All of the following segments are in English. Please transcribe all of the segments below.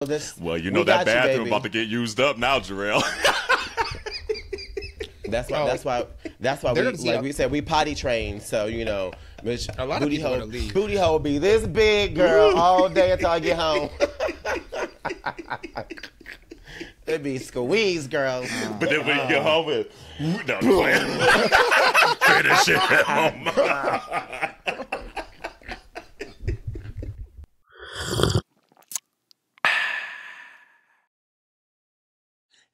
Well, you know that bathroom about to get used up now, Jerrell. That's why we said we potty trained. So you know, Mitch, a lot of people want to leave. Booty hole be this big, girl, all day until I get home. It be squeezed, girl. But then when you get home, no, finish it at home.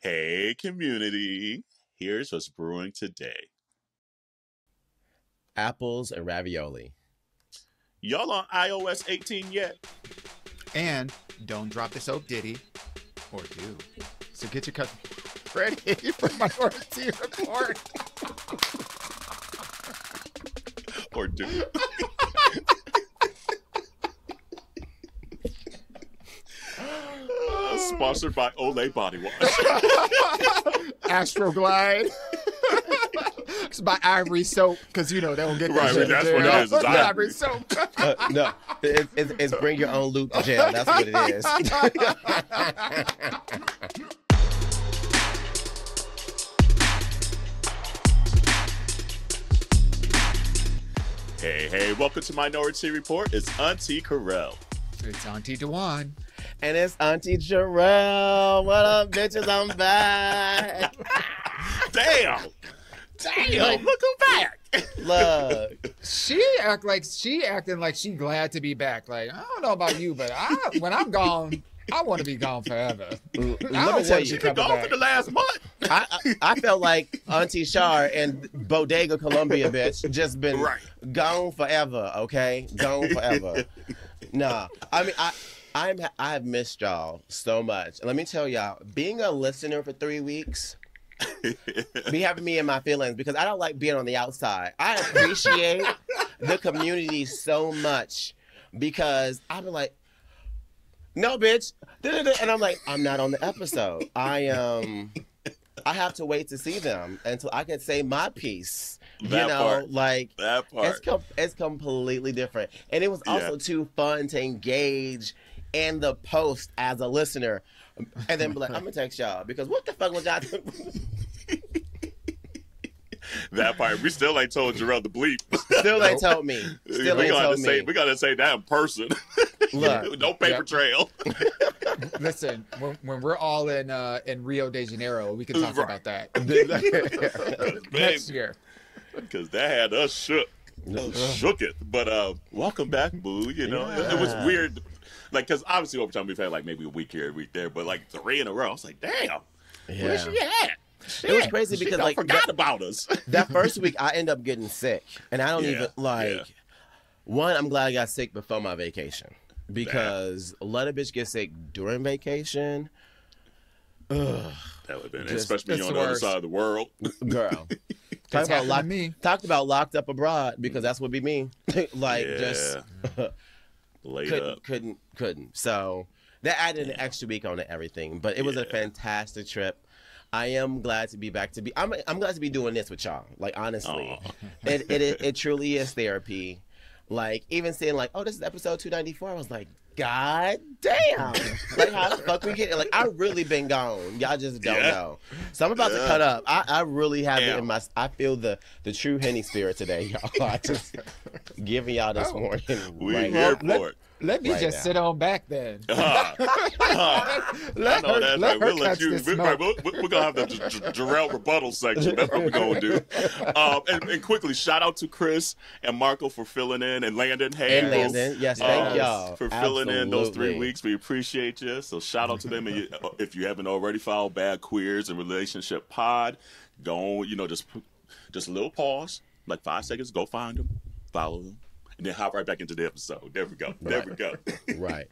Hey, community. Here's what's brewing today. Apples and ravioli. Y'all on iOS 18 yet? And don't drop the soap, Diddy. Or do. So get your cousin ready for Minority Report. Or do. Sponsored by Olay Body Wash. Astroglide. It's by Ivory Soap, because you know they don't get that shit. That's what it is. It's Ivory Soap. No, it's bring your own loop gel. That's what it is. Hey, welcome to Minority Report. It's Auntie Carell. It's Auntie Dewan. And it's Auntie Jerrell. What up, bitches? I'm back. Damn, look who's back. Look. She acting like she glad to be back. Like, I don't know about you, but when I'm gone, I want to be gone forever. Let me tell you, you've been gone for the last month. I felt like Auntie Shar and Bodega Columbia, bitch, just been gone forever. Okay, gone forever. Nah, I mean, I have missed y'all so much. Let me tell y'all, being a listener for 3 weeks, be having me in my feelings because I don't like being on the outside. I appreciate the community so much because I've been like, no, bitch, and I'm like, I'm not on the episode. I have to wait to see them until I can say my piece. That part. Like that part. It's completely different, and it was also too fun to engage in the post as a listener, and then be like, I'm gonna text y'all because what the fuck was y'all doing? That part. We still ain't told Jerrell to bleep. Still ain't told me. Still ain't told me. We gotta say that in person. Look, no paper trail. Listen, when we're all in Rio de Janeiro, we can talk about that next year. Because that had us shook. Shook it. But welcome back, boo. You know, it was weird. Like, because obviously over time we've had like maybe a week here, a week there, but like 3 in a row. I was like, damn, where's she at? It was crazy because like forgot about us. That first week I ended up getting sick, and I don't even like. One, I'm glad I got sick before my vacation because let a bitch get sick during vacation. Ugh, that would have been, especially on the other side of the world, girl. Talked about locked up abroad because that's what be me. Like just laid up. Couldn't. So that added an extra week on everything, but it was a fantastic trip. I am glad to be back I'm glad to be doing this with y'all. Like honestly, it truly is therapy. Like even saying like, oh, this is episode 294. I was like, God damn! Like how the fuck we get it? Like I really been gone. Y'all just don't know. So I'm about to cut up. I really have it in my. I feel the true Henny spirit today, y'all. I just giving y'all this morning. We're here for it. Let me just sit on back then. We're gonna have the Jerrell rebuttal section. That's what we're gonna do. And quickly, shout out to Chris and Marco for filling in, and Landon. Hey, and Landon, yes, thank y'all for filling in those 3 weeks. We appreciate you. So shout out to them. And if you haven't already followed Bad Queers and Relationship Pod, don't just a little pause, like 5 seconds. Go find them, follow them. And then hop right back into the episode. There we go. There we go. Right.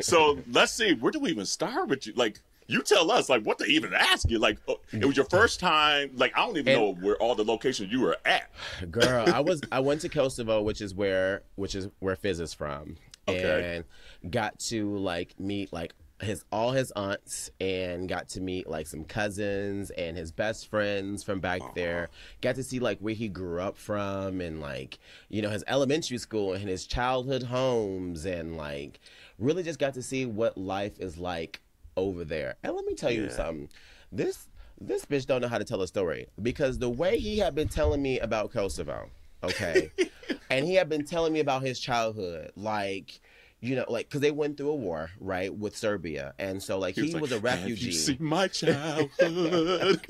So let's see. Where do we even start with you? Like, you tell us, like, what to even ask you. Like, it was your first time. Like, I don't even know where all the locations you were at. Girl, I went to Kosovo, which is where Fizz is from, and got to like meet like all his aunts and got to meet like some cousins and his best friends from back there. Got to see like where he grew up from and like, you know, his elementary school and his childhood homes, and like really just got to see what life is like over there. And let me tell you something. This bitch don't know how to tell a story, because the way he had been telling me about Kosovo, okay, and he had been telling me about his childhood, like, you know, like, because they went through a war, right, with Serbia, and so like he was a refugee. Have you seen my childhood?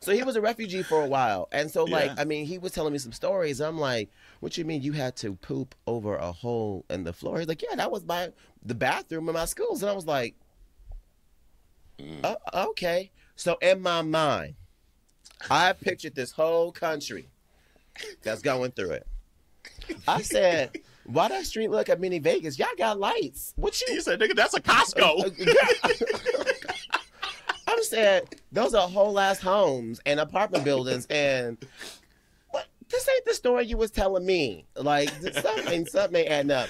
So he was a refugee for a while, and so like, I mean, he was telling me some stories. I'm like, what you mean you had to poop over a hole in the floor? He's like, yeah, that was the bathroom in my schools, and I was like, okay. So in my mind, I pictured this whole country that's going through it. I said, why that street look like Mini Vegas? Y'all got lights. What you? He said, nigga, that's a Costco. I said, those are whole ass homes and apartment buildings, and what? This ain't the story you was telling me. Like, something ain't adding up.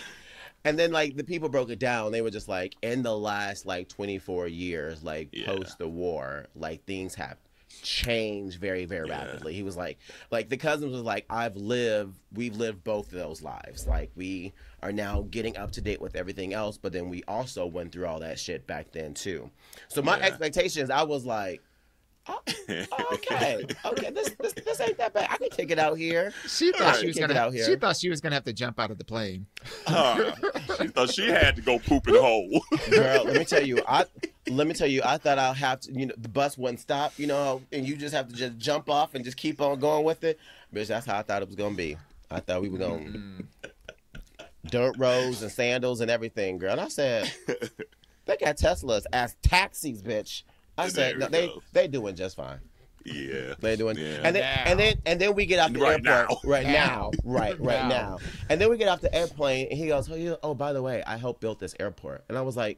And then, like, the people broke it down. They were just like, in the last, like, 24 years, like, post the war, like, things have changed very, very rapidly. He was like, the cousins was like, we've lived both of those lives. Like, we are now getting up to date with everything else, but then we also went through all that shit back then, too. So my expectations, I was like, okay, this ain't that bad. I can take it out here. She thought she was gonna have to jump out of the plane. She thought she had to go poop in the hole. Girl, let me tell you, I thought I'll have to, you know, the bus wouldn't stop, you know, and you just have to just jump off and just keep on going with it. Bitch, that's how I thought it was gonna be. I thought we were going dirt roads and sandals and everything, girl. And I said, they got Teslas as taxis, bitch. I said, no, they doing just fine. Yeah, they doing. And then we get off the airport right now. And then we get off the airplane, and he goes, "Oh, by the way, I helped build this airport." And I was like,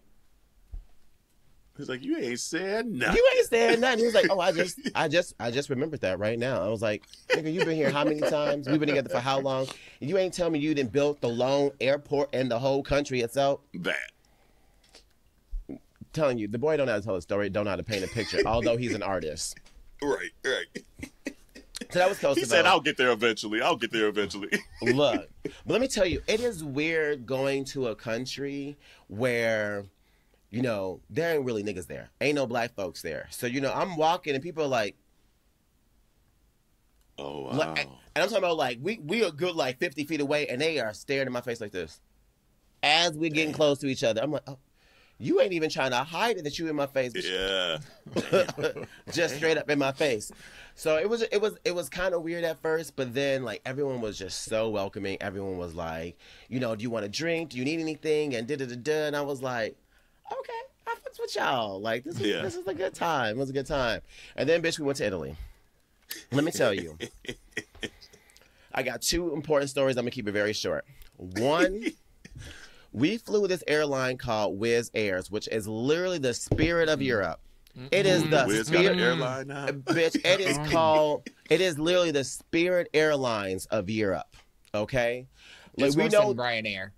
he's like, "You ain't said nothing. You ain't said nothing." He was like, "Oh, I just remembered that right now." I was like, "Nigga, you been here how many times? We've been together for how long? You ain't tell me you didn't build the lone airport in the whole country itself." That. Telling you, the boy don't know how to tell a story, don't know how to paint a picture, although he's an artist. Right. So that was Kosovo. He said, I'll get there eventually. Look, but let me tell you, it is weird going to a country where, you know, there ain't really niggas there. Ain't no black folks there. So, you know, I'm walking and people are like, oh, wow. Like, and I'm talking about, like, we are good, like, 50 feet away, and they are staring in my face like this. As we're getting close to each other. I'm like, oh. You ain't even trying to hide it that you in my face. Yeah. Just straight up in my face. So it was kind of weird at first, but then like everyone was just so welcoming. Everyone was like, you know, do you want a drink? Do you need anything? And da-da-da-da. And I was like, okay, I fucks with y'all. Like this is a good time. It was a good time. And then bitch, we went to Italy. Let me tell you. I got two important stories. I'm gonna keep it very short. One, we flew this airline called Wizz Airs, which is literally the Spirit of Europe. It is the Wizz Spirit airline now? Bitch, it is literally the Spirit Airlines of Europe. Okay? Like we know Ryanair.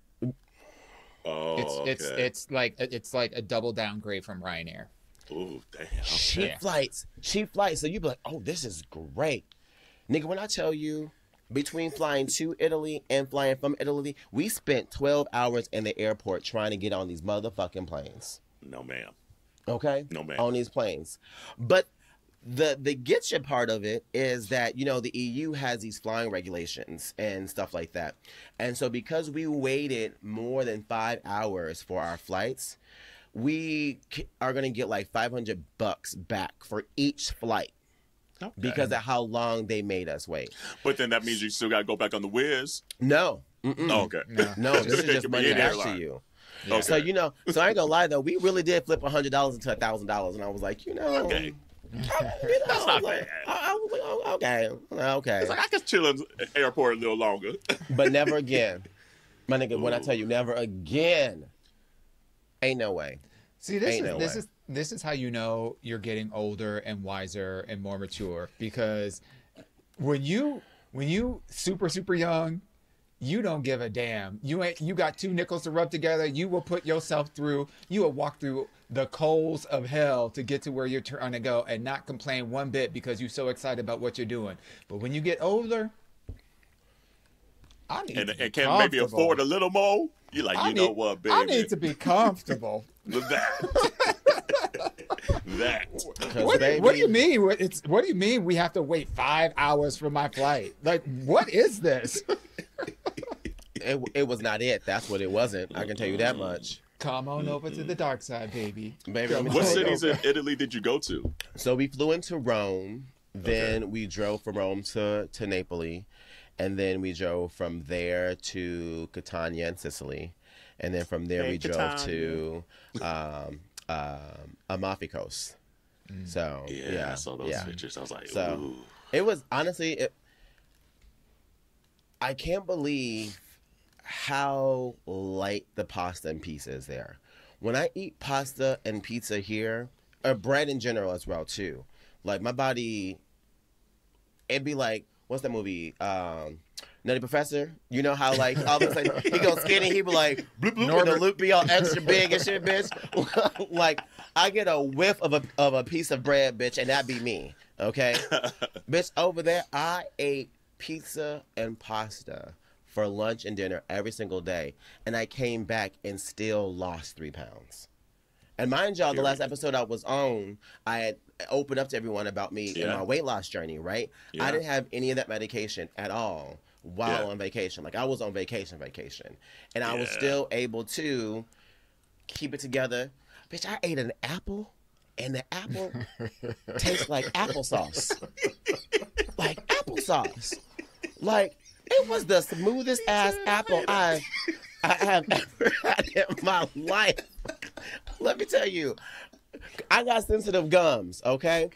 Oh, it's like a double downgrade from Ryanair. Oh, damn. Cheap flights. So you be like, oh, this is great. Nigga, when I tell you, between flying to Italy and flying from Italy, we spent 12 hours in the airport trying to get on these motherfucking planes. No, ma'am. Okay? No, ma'am. On these planes. But the get you part of it is that, you know, the EU has these flying regulations and stuff like that. And so because we waited more than 5 hours for our flights, we are going to get like $500 back for each flight. Okay. Because of how long they made us wait. But then that means you still got to go back on the Wizz? No. Oh, okay. No, this is just money back to you. Yeah. Okay. So, you know, so I ain't going to lie, though. We really did flip $100 into $1,000. And I was like, you know. Okay. That's not bad. Okay. It's like I could chill in the airport a little longer. But never again. My nigga, when I tell you never again, ain't no way. See, this is how you know you're getting older and wiser and more mature, because when you super young you don't give a damn. You got 2 nickels to rub together. You will put yourself through. You will walk through the coals of hell to get to where you're trying to go and not complain one bit because you're so excited about what you're doing. But when you get older, I need to be can maybe afford a little more. You're like, know what, baby? I need to be comfortable. That. What do you mean? What do you mean we have to wait 5 hours for my flight? Like, what is this? It was not it. That's what it wasn't. I can tell you that much. Come on over to the dark side, baby. What cities in Italy did you go to? So we flew into Rome. Then we drove from Rome to Napoli. And then we drove from there to Catania in Sicily. And then from there we drove to Amalfi Coast. So I saw those pictures. I was like, ooh. It was honestly, I can't believe how light the pasta and pizza is there. When I eat pasta and pizza here, or bread in general as well too, like my body, it'd be like, what's that movie? Nutty Professor. You know how like all of a sudden he goes skinny, he be like bloop bloop, and the loop be all extra big and shit, bitch. Like I get a whiff of a piece of bread, bitch, and that be me. Okay, bitch. Over there, I ate pizza and pasta for lunch and dinner every single day, and I came back and still lost 3 pounds. And mind y'all, the last episode I was on, I had opened up to everyone about me in my weight loss journey, right? Yeah. I didn't have any of that medication at all while on vacation. Like, I was on vacation. And I was still able to keep it together. Bitch, I ate an apple, and the apple tastes like applesauce. Like, applesauce. Like, it was the smoothest ass apple I have ever had in my life. Let me tell you, I got sensitive gums, okay?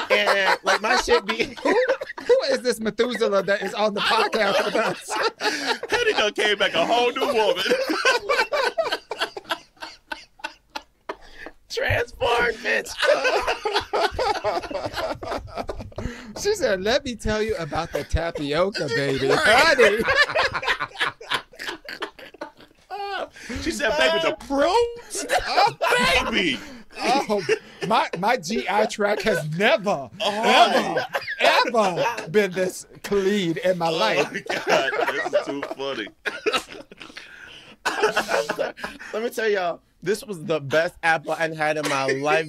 And like my shit be... Who is this Methuselah that is on the podcast with us? He done came back a whole new woman. Transformed, bitch. She said, let me tell you about the tapioca, baby. Honey. She said, baby, the prunes? Oh, baby. Oh, my GI tract has never been this clean in my life. Oh, my God. This is too funny. Let me tell y'all, this was the best apple I had in my life.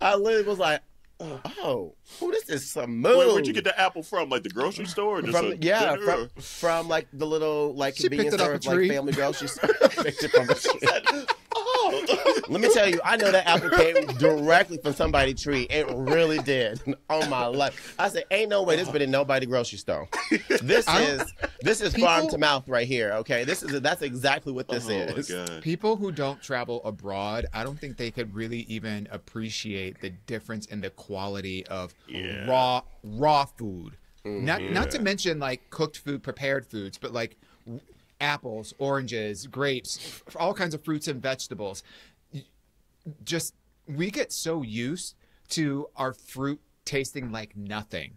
I literally was like, oh, this is some mood. Where'd you get the apple from? Like the grocery store? Or just from like the little like she convenience store, like family grocery store. Picked it from a tree. Let me tell you, I know that apple came directly from somebody's tree. It really did. On my life. I said, ain't no way this been in nobody's grocery store. This is farm to mouth right here, okay? That's exactly what this is. My God. People who don't travel abroad, I don't think they could really even appreciate the difference in the quality of raw food. Not to mention like cooked food, prepared foods, but like apples, oranges, grapes, all kinds of fruits and vegetables. Just, we get so used to our fruit tasting like nothing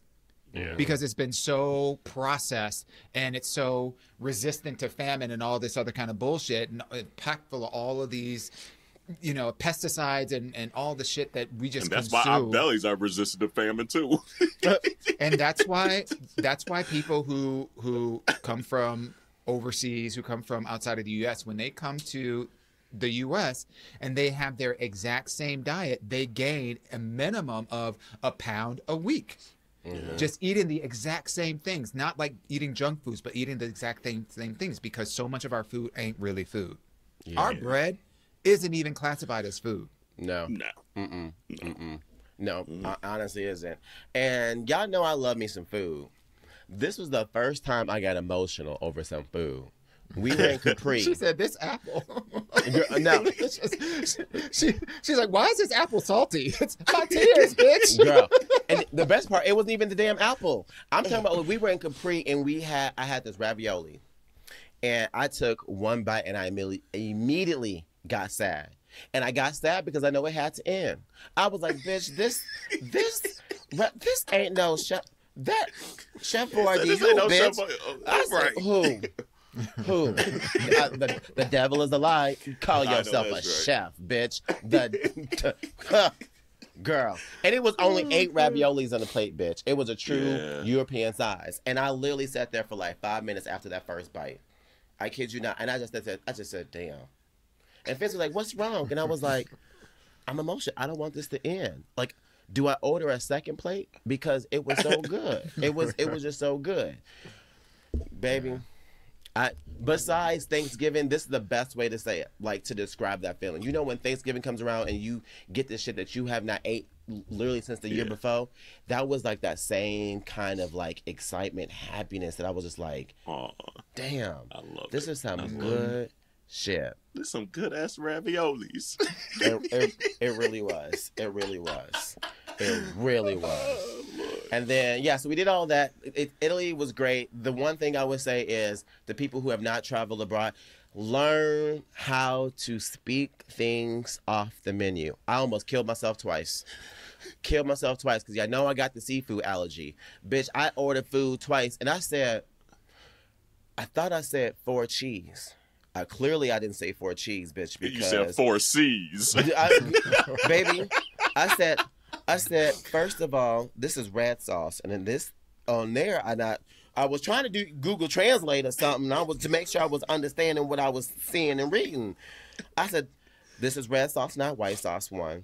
because it's been so processed and it's so resistant to famine and all this other kind of bullshit and packed full of all of these, you know, pesticides and all the shit that we just consume. That's why our bellies are resistant to famine too. And that's why people who come from overseas, who come from outside of the U.S., when they come to the U.S. and they have their exact same diet, they gain a minimum of a pound a week. Just eating the exact same things, not like eating junk foods, but eating the exact same things, because so much of our food ain't really food. Our bread isn't even classified as food. No. Honestly isn't. And y'all know I love me some food. This was the first time I got emotional over some food. We were in Capri. She said, this apple. No. She's like, why is this apple salty? It's my tears, bitch. Girl. And the best part, it wasn't even the damn apple. I'm talking about, we were in Capri and I had this ravioli. And I took one bite and I immediately got sad. And I got sad because I know it had to end. I was like, bitch, this ain't no shut. That Chef Boyardee, This ain't no bitch? Chef I said, right. who? Who? The devil is a lie. Call yourself a chef, bitch. Girl. And it was only 8 raviolis on the plate, bitch. It was a true European size. And I literally sat there for like 5 minutes after that first bite. I kid you not. And I just said, damn. And Fitz was like, what's wrong? And I was like, I'm emotional. I don't want this to end. Like, do I order a second plate? Because it was so good. It was just so good. Baby. Besides Thanksgiving, this is the best way to say it, like to describe that feeling. You know when Thanksgiving comes around and you get this shit that you have not ate literally since the year before? That was like that same kind of like excitement, happiness that I was just like, damn, I love this is some good shit. There's some good ass raviolis. It really was. It really was. It really was. And then, so we did all that. Italy was great. The one thing I would say is the people who have not traveled abroad, learn how to speak things off the menu. I almost killed myself twice. Because I know I got the seafood allergy. Bitch, I ordered food twice, and I thought I said 4 cheese. Clearly, I didn't say 4 cheese, bitch. Because you said 4 C's. Baby, I said, first of all, this is red sauce, and then this on there, I was trying to do Google Translate or something. To make sure I was understanding what I was seeing and reading. I said, this is red sauce, not white sauce. 1.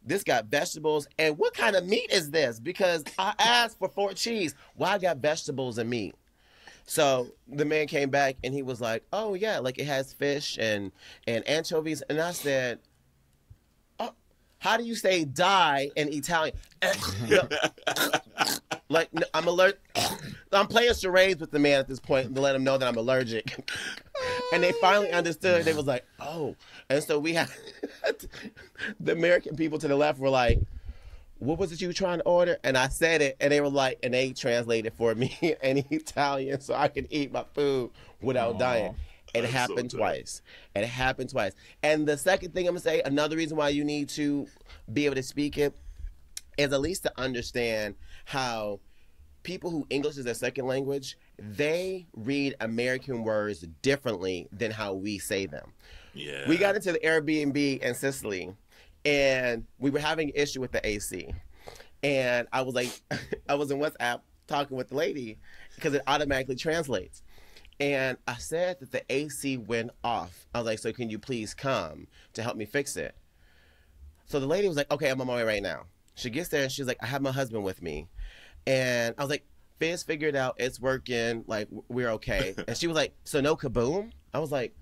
This got vegetables, and what kind of meat is this? Because I asked for 4 cheese. Why I got vegetables and meat? So the man came back and he was like, oh yeah, like it has fish and anchovies, and I said, how do you say die in Italian? Like, I'm allergic. I'm playing charades with the man at this point to let him know that I'm allergic. And they finally understood. They was like, oh. And so we had the American people to the left were like, what was it you were trying to order? And I said it, and they were like, and they translated for me in Italian so I could eat my food without dying. It happened twice. It happened twice. And the second thing I'm going to say, another reason why you need to be able to speak it is at least to understand how people who English is their second language, they read American words differently than how we say them. Yeah. We got into the Airbnb in Sicily, and we were having an issue with the AC. And I was like, I was in WhatsApp talking with the lady because it automatically translates. And I said that the AC went off. I was like, so can you please come to help me fix it? So the lady was like, okay, I'm on my way right now. She gets there and she's like, I have my husband with me. And I was like, Fizz figured out, it's working, like, we're okay. And she was like, so no kaboom? I was like,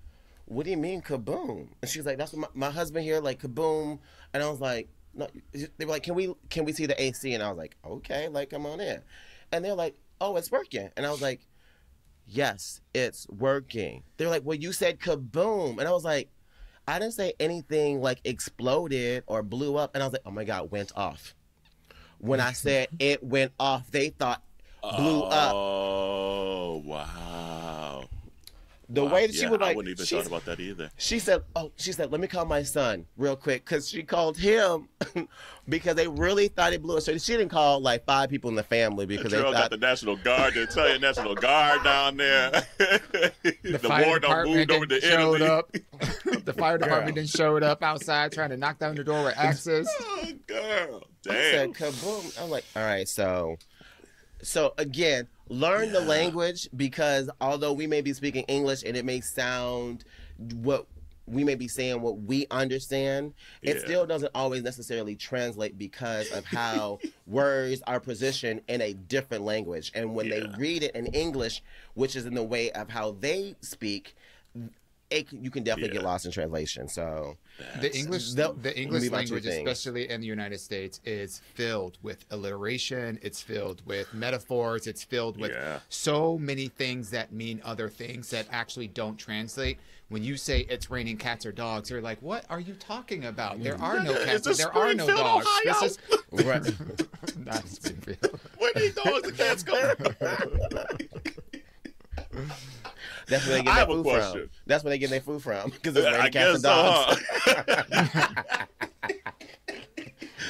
what do you mean kaboom? And she was like, that's what my husband here, like kaboom. And I was like, no. They were like, can we see the AC? And I was like, okay, like, come on in. And they're like, oh, it's working. And I was like, yes, it's working. They're like, well, you said kaboom. And I was like, I didn't say anything like exploded or blew up. And I was like, oh my God, went off. When I said it went off, they thought blew up. Oh, wow. The way that she was like, I wouldn't even thought about that either. She said, let me call my son real quick, because she called him because they really thought it blew up. So she didn't call like 5 people in the family because they thought got the National Guard. The Italian National Guard down there. The fire department didn't showed up. The fire department didn't showed up outside trying to knock down the door with axes. Oh, girl, damn. I said kaboom. I'm like, all right, so again, learn the language, because although we may be speaking English and it may sound what we may be saying what we understand, it still doesn't always necessarily translate because of how words are positioned in a different language. And when they read it in English, which is in the way of how they speak, you can definitely get lost in translation. So the English language, especially in the United States, is filled with alliteration. It's filled with metaphors. It's filled with so many things that mean other things that actually don't translate. When you say it's raining cats or dogs, they're like, what are you talking about? There are no cats. There are no dogs. This is not Springfield. Where these dogs and cats go? That's where they get their food from. That's where they get their food from, because it's raining cats and dogs.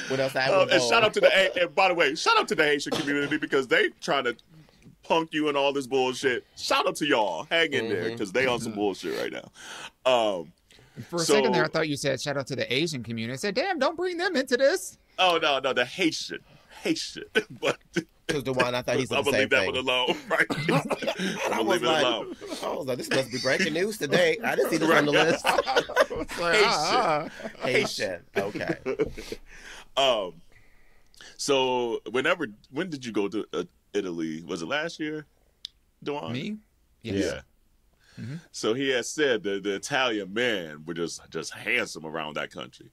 What else I have? And shout out to and by the way, shout out to the Haitian community because they trying to punk you and all this bullshit. Shout out to y'all. Hang in there because they on some bullshit right now. For a second there, I thought you said shout out to the Asian community. I said, damn, don't bring them into this. Oh, no, the Haitian. But because DeJuan, I thought he said the same thing. I'm going to leave that one alone, right? I'm going to leave it alone. I was like, this must be breaking news today. I didn't see this on the list. Haitian. Okay. So when did you go to Italy? Was it last year, DeJuan? Me? Yes. Yeah. Mm-hmm. So he has said that the Italian men were just handsome around that country.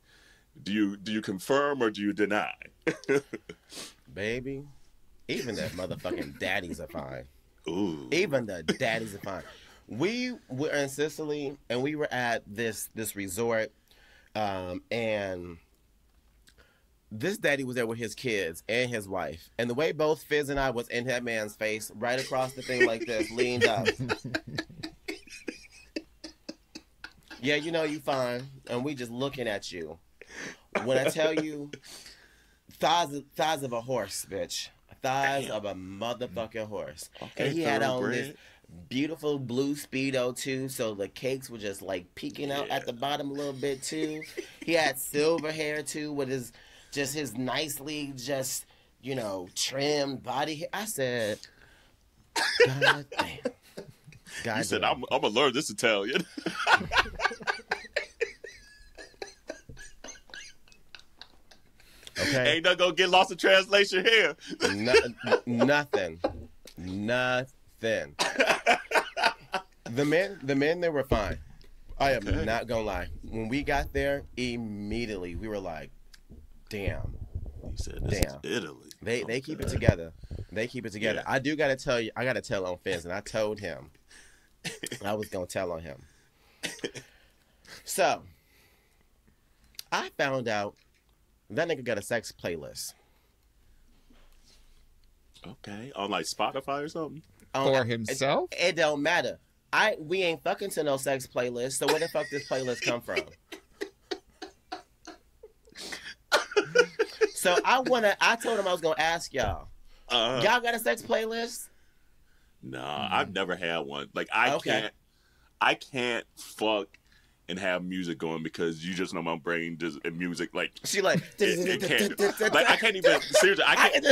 Do you confirm or do you deny? Baby, even the motherfucking daddies are fine. Ooh. Even the daddies are fine. We were in Sicily and we were at this resort, and this daddy was there with his kids and his wife. And the way both Fizz and I was in that man's face, right across the thing like this, leaned up. Yeah, you know you fine, and we just looking at you. When I tell you, thighs of a horse, bitch. Thighs of a motherfucking horse. Okay, and he had on this beautiful blue Speedo, too, so the cakes were just, like, peeking out at the bottom a little bit, too. He had silver hair, too, with his nicely trimmed body hair. I said, God damn. God, you said, I'm going to learn this Italian. Okay. Ain't not going to get lost in translation here. Nothing. The men, they were fine. I am not going to lie. When we got there, immediately, we were like, damn. You said this is Italy. They keep it together. They keep it together. Yeah. I do got to tell you, I got to tell on Fizz, and I told him I was going to tell on him. So, I found out that nigga got a sex playlist. Okay. On like Spotify or something? For himself? It don't matter. We ain't fucking to no sex playlist, so where the fuck this playlist come from? So I told him I was gonna ask y'all. Y'all got a sex playlist? No, I've never had one. Like I can't fuck and have music going because you just know my brain does and music like she like it can't. Like I can't even seriously. I can't.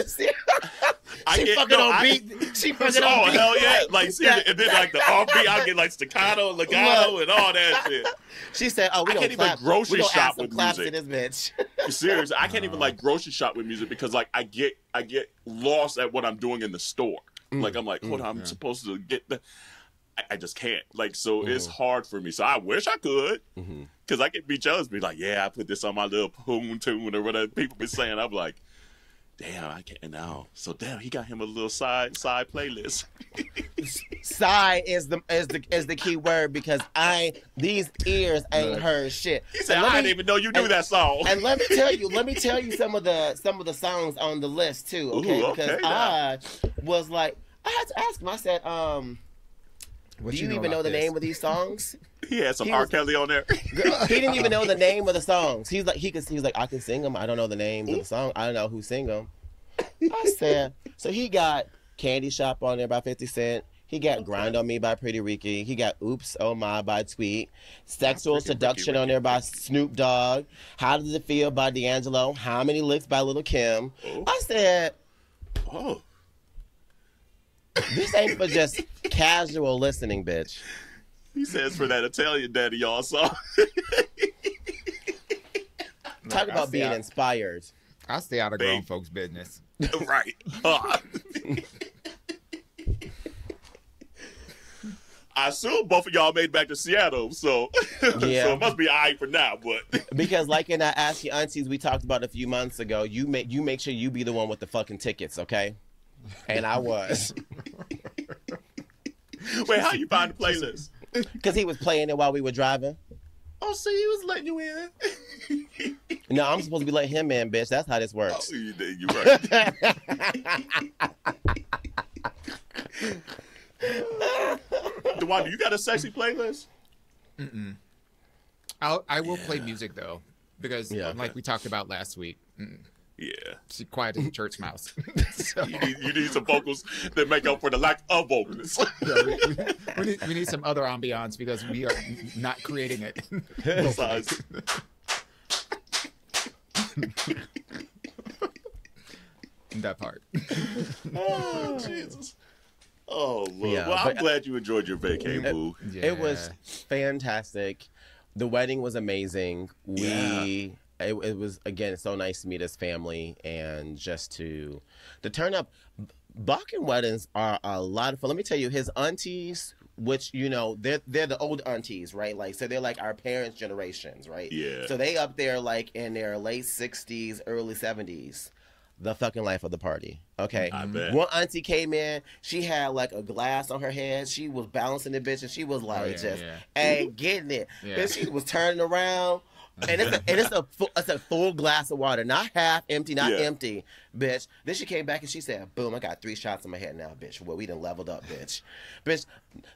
She fucking on beat. She fucking on beat. Oh hell yeah! Like seriously, and then like the offbeat, I get like staccato, legato, and all that shit. She said, "Oh, we can't even grocery shop with music." To this bitch. Seriously, I can't even like grocery shop with music because like I get lost at what I'm doing in the store. Like I'm like, hold on, I'm supposed to get the. I just can't. Like, so it's hard for me. So I wish I could. Because I could be jealous. Be like, yeah, I put this on my little poon tune or whatever people be saying. I'm like, damn, I can't now. So damn, he got him a little side playlist. Side is the key word because these ears ain't heard shit. He said, I didn't even know you knew that song. And let me tell you some of the songs on the list too. Okay, Ooh, because I was like, I had to ask him. I said, do you even know the name of these songs? He had some R. Kelly on there. He didn't even know the name of the songs. He's like, I can sing them. I don't know the names of the song. I don't know who sing them. I said, so he got Candy Shop on there by 50 Cent. He got Grind on Me by Pretty Ricky. He got Oops Oh My by Tweet. Sexual Seduction on there by Snoop Dogg. How Does It Feel by D'Angelo. How Many Licks by Lil' Kim. I said, this ain't for just casual listening, bitch. He says for that Italian daddy y'all saw. Talk about being inspired. I stay out of grown folks' business. Right. I assume both of y'all made it back to Seattle, so yeah. So it must be all right for now. But because like in that Ask Your Aunties we talked about a few months ago, you make sure you be the one with the fucking tickets, okay? And I was. Wait, how you find the playlist? Because he was playing it while we were driving. Oh, see, he was letting you in. No, I'm supposed to be letting him in, bitch. That's how this works. Oh, you're right. DeJuan, do you got a sexy playlist? I will play music though. because like we talked about last week. Yeah. She's quiet as a church mouse. So. You need some vocals that make up for the lack of vocals. We need some other ambiance because we are not creating it. That part. Oh, Jesus. Oh, Lord. Yeah, well, I'm glad you enjoyed your vacay, boo. Yeah. It was fantastic. The wedding was amazing. It was, again, so nice to meet his family and just to turn up. Balkan weddings are a lot of fun. Let me tell you, his aunties, which, you know, they're the old aunties, right? Like, so they're like our parents' generations, right? Yeah. So they up there like in their late 60s, early 70s. The fucking life of the party. Okay. I bet. One auntie came in, she had like a glass on her head. She was balancing the bitch and she was like ain't getting it. Yeah. Then she was turning around. And it's a full glass of water, not half empty, not empty, bitch. Then she came back and she said, "Boom! I got 3 shots in my head now, bitch. Well, we done leveled up, bitch. Bitch,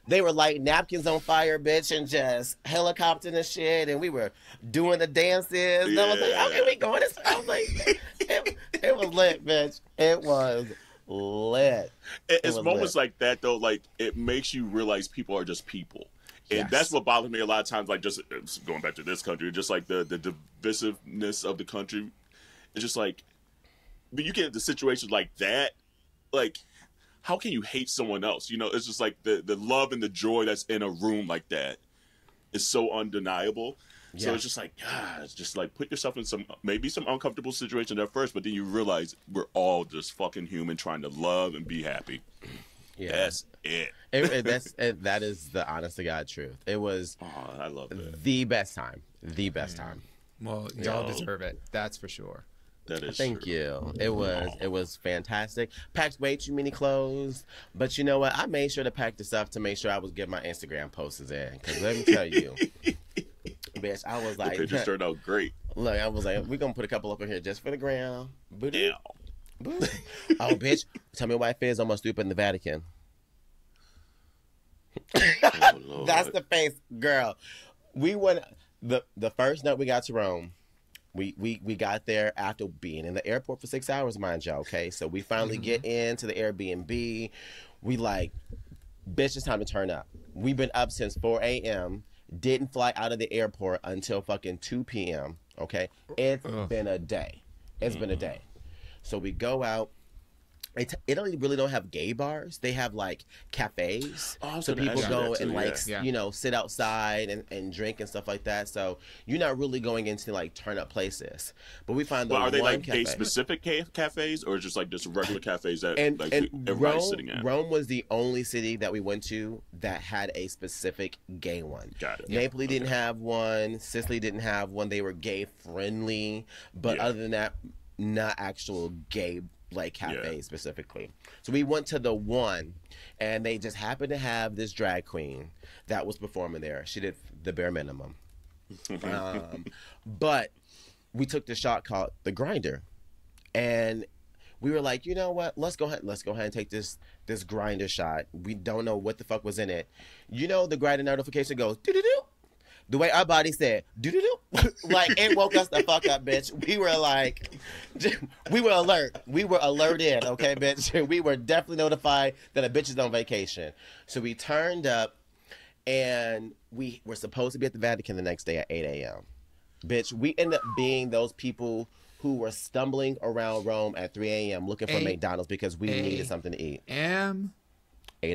they were lighting napkins on fire, bitch, and just helicoptering and shit, and we were doing the dances. And I was like, okay, we going this. I was like, it was lit, bitch. It was lit. It's moments like that though, like it makes you realize people are just people. And that's what bothers me a lot of times, like just going back to this country, just like the divisiveness of the country. It's just like, but you get into situations like that, like, how can you hate someone else? You know, it's just like the love and the joy that's in a room like that is so undeniable. So it's just like, God, it's just like put yourself in some uncomfortable situations at first, but then you realize we're all just fucking human trying to love and be happy. Yeah. That's it. That is the honest to God truth. It was I love that. The best time. The best time. Well, y'all deserve it. That's for sure. That is Thank you. It was fantastic. Packed way too many clothes. But you know what? I made sure to pack the stuff to make sure I was getting my Instagram posts in. Because let me tell you, bitch, I was like... The pictures turned out great. Look, I was like, we're going to put a couple up in here just for the ground. Yeah. Oh, bitch. Tell me why Fizz almost threw up in the Vatican. Oh, that's the face, girl. We went the first night we got to Rome. We got there after being in the airport for 6 hours, mind you. Okay, so we finally get into the Airbnb. We like, bitch, it's time to turn up. We've been up since 4 a.m. Didn't fly out of the airport until fucking 2 p.m. Okay, it's been a day. It's been a day. So we go out. Italy really don't have gay bars. They have like cafes. So people go and like, you know, sit outside and drink and stuff like that. So you're not really going into like turn up places. But we find are they like gay specific cafes or just regular cafes that like everybody's sitting at? Rome was the only city that we went to that had a specific gay one. Got it. Napoli didn't have one. Sicily didn't have one. They were gay friendly. But other than that, not actual gay like cafe specifically. So we went to the one and they just happened to have this drag queen that was performing there. She did the bare minimum. But we took the shot called the grinder. And we were like, you know what? Let's go ahead and take this grinder shot. We don't know what the fuck was in it. You know, the grinder notification goes doo-doo-doo. The way our body said, doo-doo-doo, like, it woke us the fuck up, bitch. We were like, we were alert. We were alerted, okay, bitch? We were definitely notified that a bitch is on vacation. So we turned up, and we were supposed to be at the Vatican the next day at 8 a.m. Bitch, we ended up being those people who were stumbling around Rome at 3 a.m. looking for McDonald's because we needed something to eat. 8 a.m. 8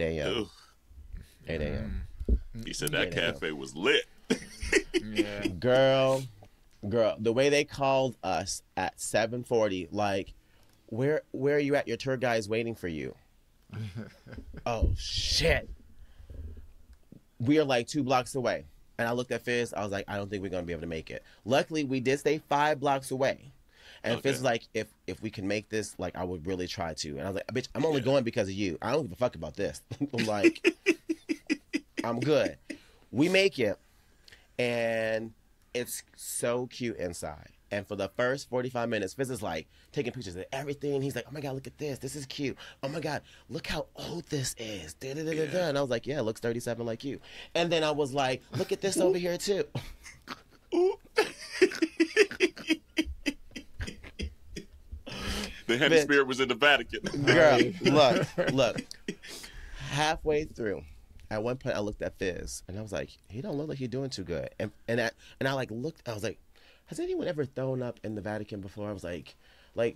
a.m. He said that cafe was lit. Girl, the way they called us at 7:40, like, where are you at? Your tour guide is waiting for you. Oh shit. We are like 2 blocks away. And I looked at Fizz, I was like, I don't think we're gonna be able to make it. Luckily we did stay 5 blocks away. And Fizz was like, if we can make this, like, I would really try to. And I was like, bitch, I'm only going because of you. I don't give a fuck about this. I'm like, I'm good. We make it. And it's so cute inside. And for the first 45 minutes, Fizz is like taking pictures of everything. He's like, oh my God, look at this. This is cute. Oh my God, look how old this is. And I was like, yeah, it looks 37 like you. And then I was like, look at this over here too. The hemisphere was in the Vatican. Girl, look. Halfway through, at one point I looked at Fizz and I was like, he don't look like he's doing too good. And I like looked, I was like, has anyone ever thrown up in the Vatican before? I was like,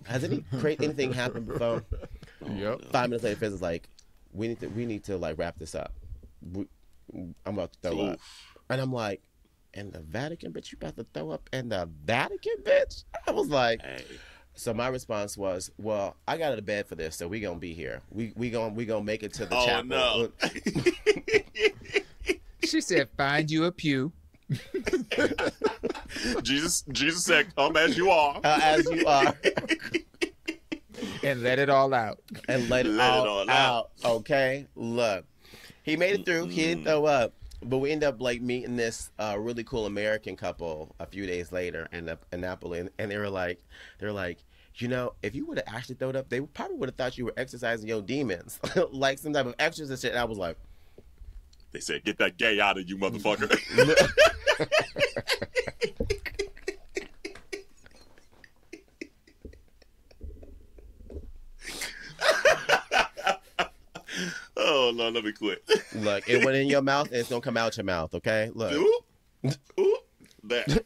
has anything happened before? Yep. 5 minutes later, Fizz is like, we need to like wrap this up. I'm about to throw up. And I'm like, in the Vatican, bitch? You about to throw up in the Vatican, bitch? I was like, hey. So my response was, well, I got out of bed for this, so we gonna be here. We gonna make it to the chapel. No. She said, find you a pew. Jesus said, come as you are. As you are. And let it all out. And let it all out. Okay? Look. He made it through. He didn't throw up. But we ended up like meeting this really cool American couple a few days later in Napoli, and they were like, you know, if you would have actually thrown up, they probably would have thought you were exercising your demons, like some type of exorcist shit. And I was like, they said, get that gay out of you, motherfucker. Oh, no, let me quit. Look, it went in your mouth and it's going to come out your mouth, okay? Look. Ooh, that.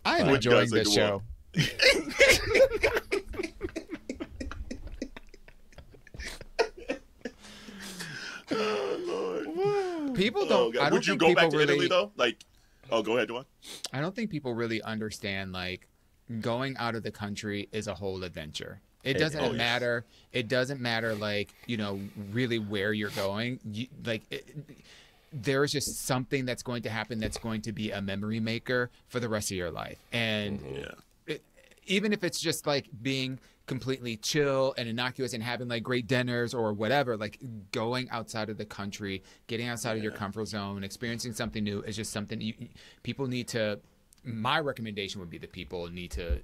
I'm enjoying this show. Oh, Lord. People don't. I don't Would you think go people back to really, Italy, though? Like, oh, go ahead, Dwan. I don't think people really understand, like, going out of the country is a whole adventure. It doesn't matter. It doesn't matter, like, you know, really where you're going. There's just something that's going to happen that's going to be a memory maker for the rest of your life. And even if it's just like being completely chill and innocuous and having like great dinners or whatever, like going outside of the country, getting outside of your comfort zone, experiencing something new is just something people need to. My recommendation would be that people need to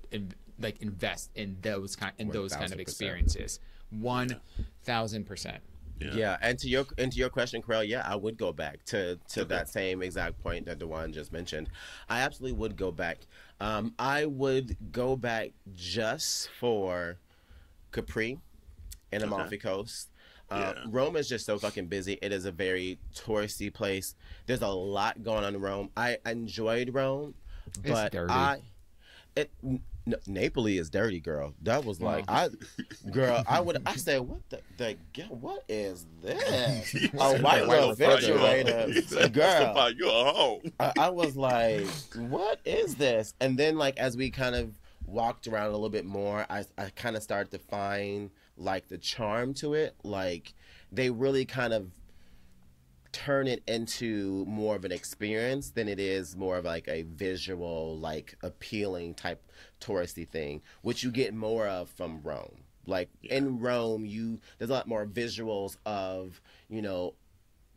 invest in those kind of experiences. 1,000%. Yeah, and to your question, Carell, yeah, I would go back to that same exact point that Dwan just mentioned. I absolutely would go back. I would go back just for Capri and Amalfi Coast. Rome is just so fucking busy. It is a very touristy place. There's a lot going on in Rome. I enjoyed Rome, but it's dirty. Napoli is dirty, girl. That was like, I said, what is this? A white refrigerator, girl. You're home. I was like, what is this? And then, like, as we kind of walked around a little bit more, I kind of started to find like the charm to it. Like, they really kind of turn it into more of an experience than it is more of like a visual, like appealing type touristy thing, which you get more of from Rome. Like in Rome, there's a lot more visuals of, you know,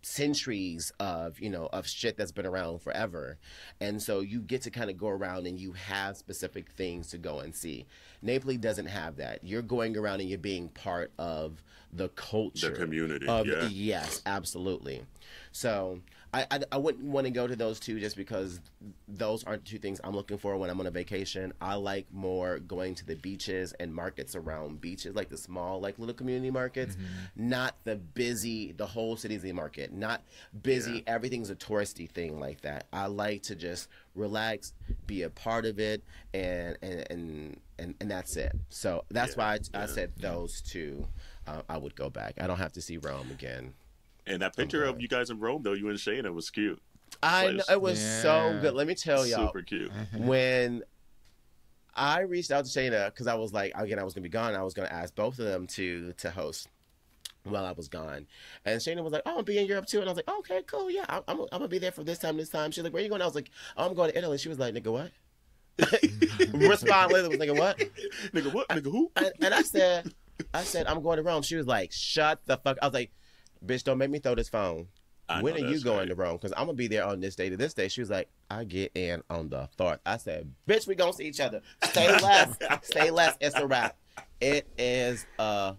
centuries of, you know, of shit that's been around forever. And so you get to kind of go around and you have specific things to go and see. Napoli doesn't have that. You're going around and you're being part of the culture. The community, Yes, absolutely. So I wouldn't want to go to those two just because those aren't two things I'm looking for when I'm on a vacation. I like more going to the beaches and markets around beaches, like the small, like little community markets, not the whole city's a market, not busy. Everything's a touristy thing like that. I like to just relax, be a part of it, and that's it. So that's why I said those two. I would go back. I don't have to see Rome again. And that picture of you guys in Rome, though, you and Shayna, was cute. I know, it was so good. Let me tell y'all. Super cute. When I reached out to Shayna, because I was like, again, I was going to be gone. I was going to ask both of them to host while I was gone. And Shayna was like, oh, I'll be in Europe too. And I was like, okay, cool. Yeah, I'm going to be there for this time. She's like, where are you going? I was like, oh, I'm going to Italy. She was like, nigga, what? Respond later was, nigga, what? Nigga, what? Nigga, who? And I said, I'm going to Rome. She was like, shut the fuck. I was like, bitch, don't make me throw this phone. When are you going to Rome? Because I'm going to be there on this day to this day. She was like, I get in on the thought. I said, bitch, we going to see each other. Say less. Say less. It's a wrap. It is a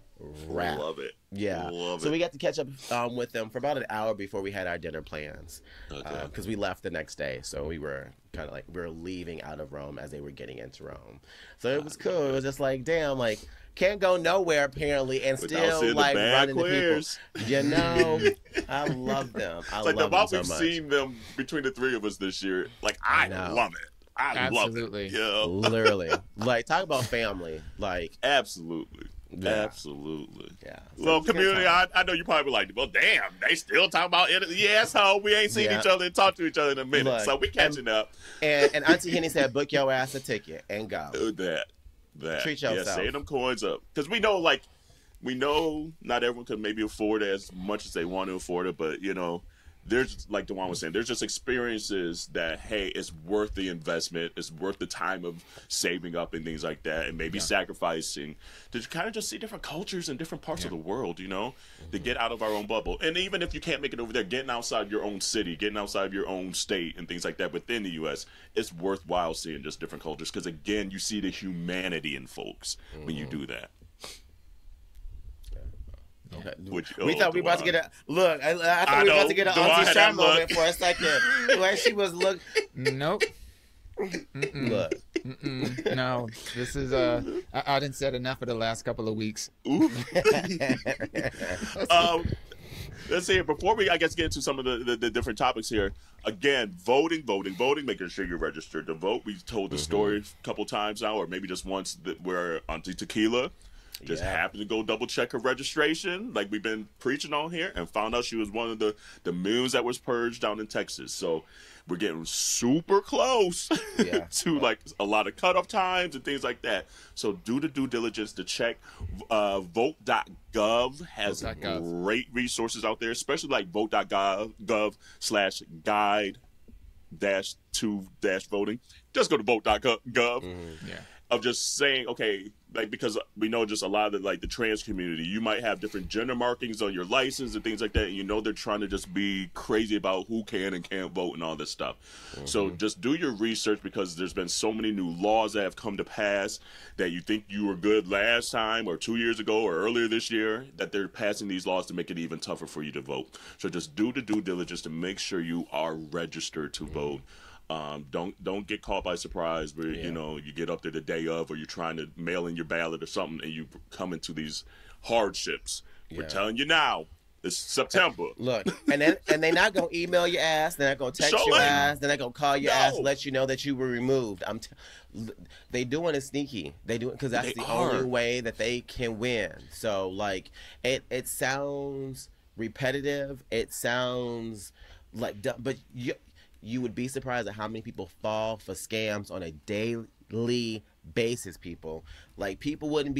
wrap. Love it. Yeah. Love so it. we got to catch up with them for about an hour before we had our dinner plans. Because we left the next day. So we were kind of like, we were leaving out of Rome as they were getting into Rome. So it was cool. It was just like, damn, like, can't go nowhere apparently and still like running into people. You know, I love them. I love them so much. We've seen them between the three of us this year. Like, I love it. I love it. Yeah. Literally. Like, talk about family. Like, absolutely. Yeah. Absolutely. Yeah. So well, community, I know you probably like, well, damn, they still talking about it. Yes, ho, we ain't seen each other and talked to each other in a minute. Look, so we catching up. And Auntie Henny said, book your ass a ticket and go. That. Treat yourself. Yeah, save them coins up. Because we know not everyone can maybe afford it as much as they want to afford it, but, you know, there's, like DeJuan was saying, there's just experiences that, hey, it's worth the investment. It's worth the time of saving up and things like that, and maybe sacrificing to kind of just see different cultures and different parts of the world, you know, to get out of our own bubble. And even if you can't make it over there, getting outside your own city, getting outside your own state and things like that within the U.S., it's worthwhile seeing just different cultures because, again, you see the humanity in folks when you do that. Okay. We thought we were about to get a look. I thought we were about to get an Auntie Shar moment for a second. Where she was Nope. Look. No, this is I didn't said enough for the last couple of weeks. Let's see. Before we, I guess, get into some of the different topics here. Again, voting, making sure you're registered to vote. We've told the story a couple times now, or maybe just once, where Auntie Tequila just happened to go double check her registration, like we've been preaching on here, and found out she was one of the millions that was purged down in Texas. So we're getting super close to like a lot of cutoff times and things like that. So do the due diligence to check. Vote.gov has great resources out there, especially like Vote.gov/guide-to-voting. Just go to Vote.gov. Of just saying, okay, like, because we know just a lot of the trans community, you might have different gender markings on your license and things like that, and you know they're trying to just be crazy about who can and can't vote and all this stuff. So just do your research, because there's been so many new laws that have come to pass that you think you were good last time or 2 years ago or earlier this year, that they're passing these laws to make it even tougher for you to vote. So just do the due diligence to make sure you are registered to vote. Don't get caught by surprise where you know you get up there the day of, or you're trying to mail in your ballot or something, and you come into these hardships. We're telling you now, it's September. Look, and they're not gonna email your ass. They're not gonna text your ass. They're not gonna call your ass to let you know that you were removed. They doing it sneaky. They do it because that's the only way that they can win. So like it sounds repetitive. It sounds like, but you would be surprised at how many people fall for scams on a daily basis, people. Like, that wouldn't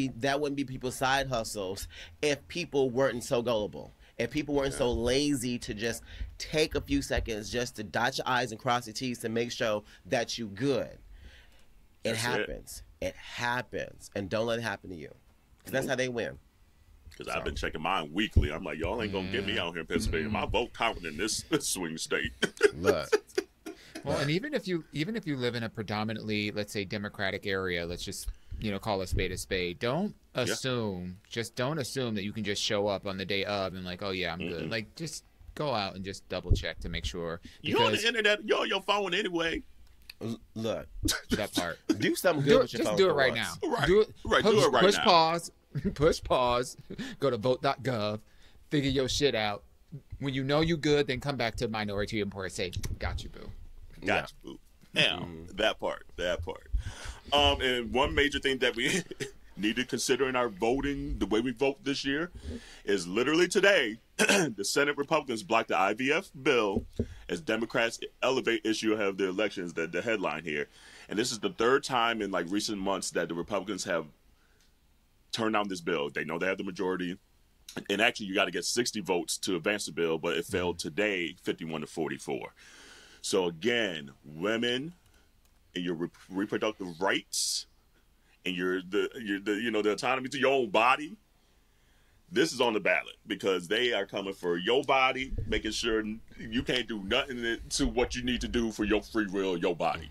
be people's side hustles if people weren't so gullible. If people weren't so lazy to just take a few seconds just to dot your I's and cross your T's to make sure that you good. It happens. It happens. And don't let it happen to you. Because that's how they win. Because I've been checking mine weekly. I'm like, y'all ain't gonna get me out here in Pennsylvania. My vote counting in this swing state. Look. Well, and even if you live in a predominantly, let's say, Democratic area, let's just call a spade a spade. Don't assume, just don't assume that you can just show up on the day of and like, oh yeah, I'm good. Like, just go out and just double check to make sure. You're on the internet. You're on your phone anyway. Look, that part. Do something good with your phone. Just do it right now. Right. Do it right now. Push pause. Push pause. Go to Vote.gov. Figure your shit out. When you know you good, then come back to Minoritea Report and say, got you, boo. Got you, boo. Now, that part. And one major thing that we need to consider in our voting, the way we vote this year, is literally today, the Senate Republicans blocked the IVF bill as Democrats elevate issue ahead of the elections, the headline here. And this is the third time in like recent months that the Republicans have turned down this bill. They know they have the majority. And actually, you got to get 60 votes to advance the bill, but it failed today, 51-44. So again, women and your reproductive rights and the autonomy to your own body, this is on the ballot, because they are coming for your body, making sure you can't do nothing to what you need to do for your free will, your body.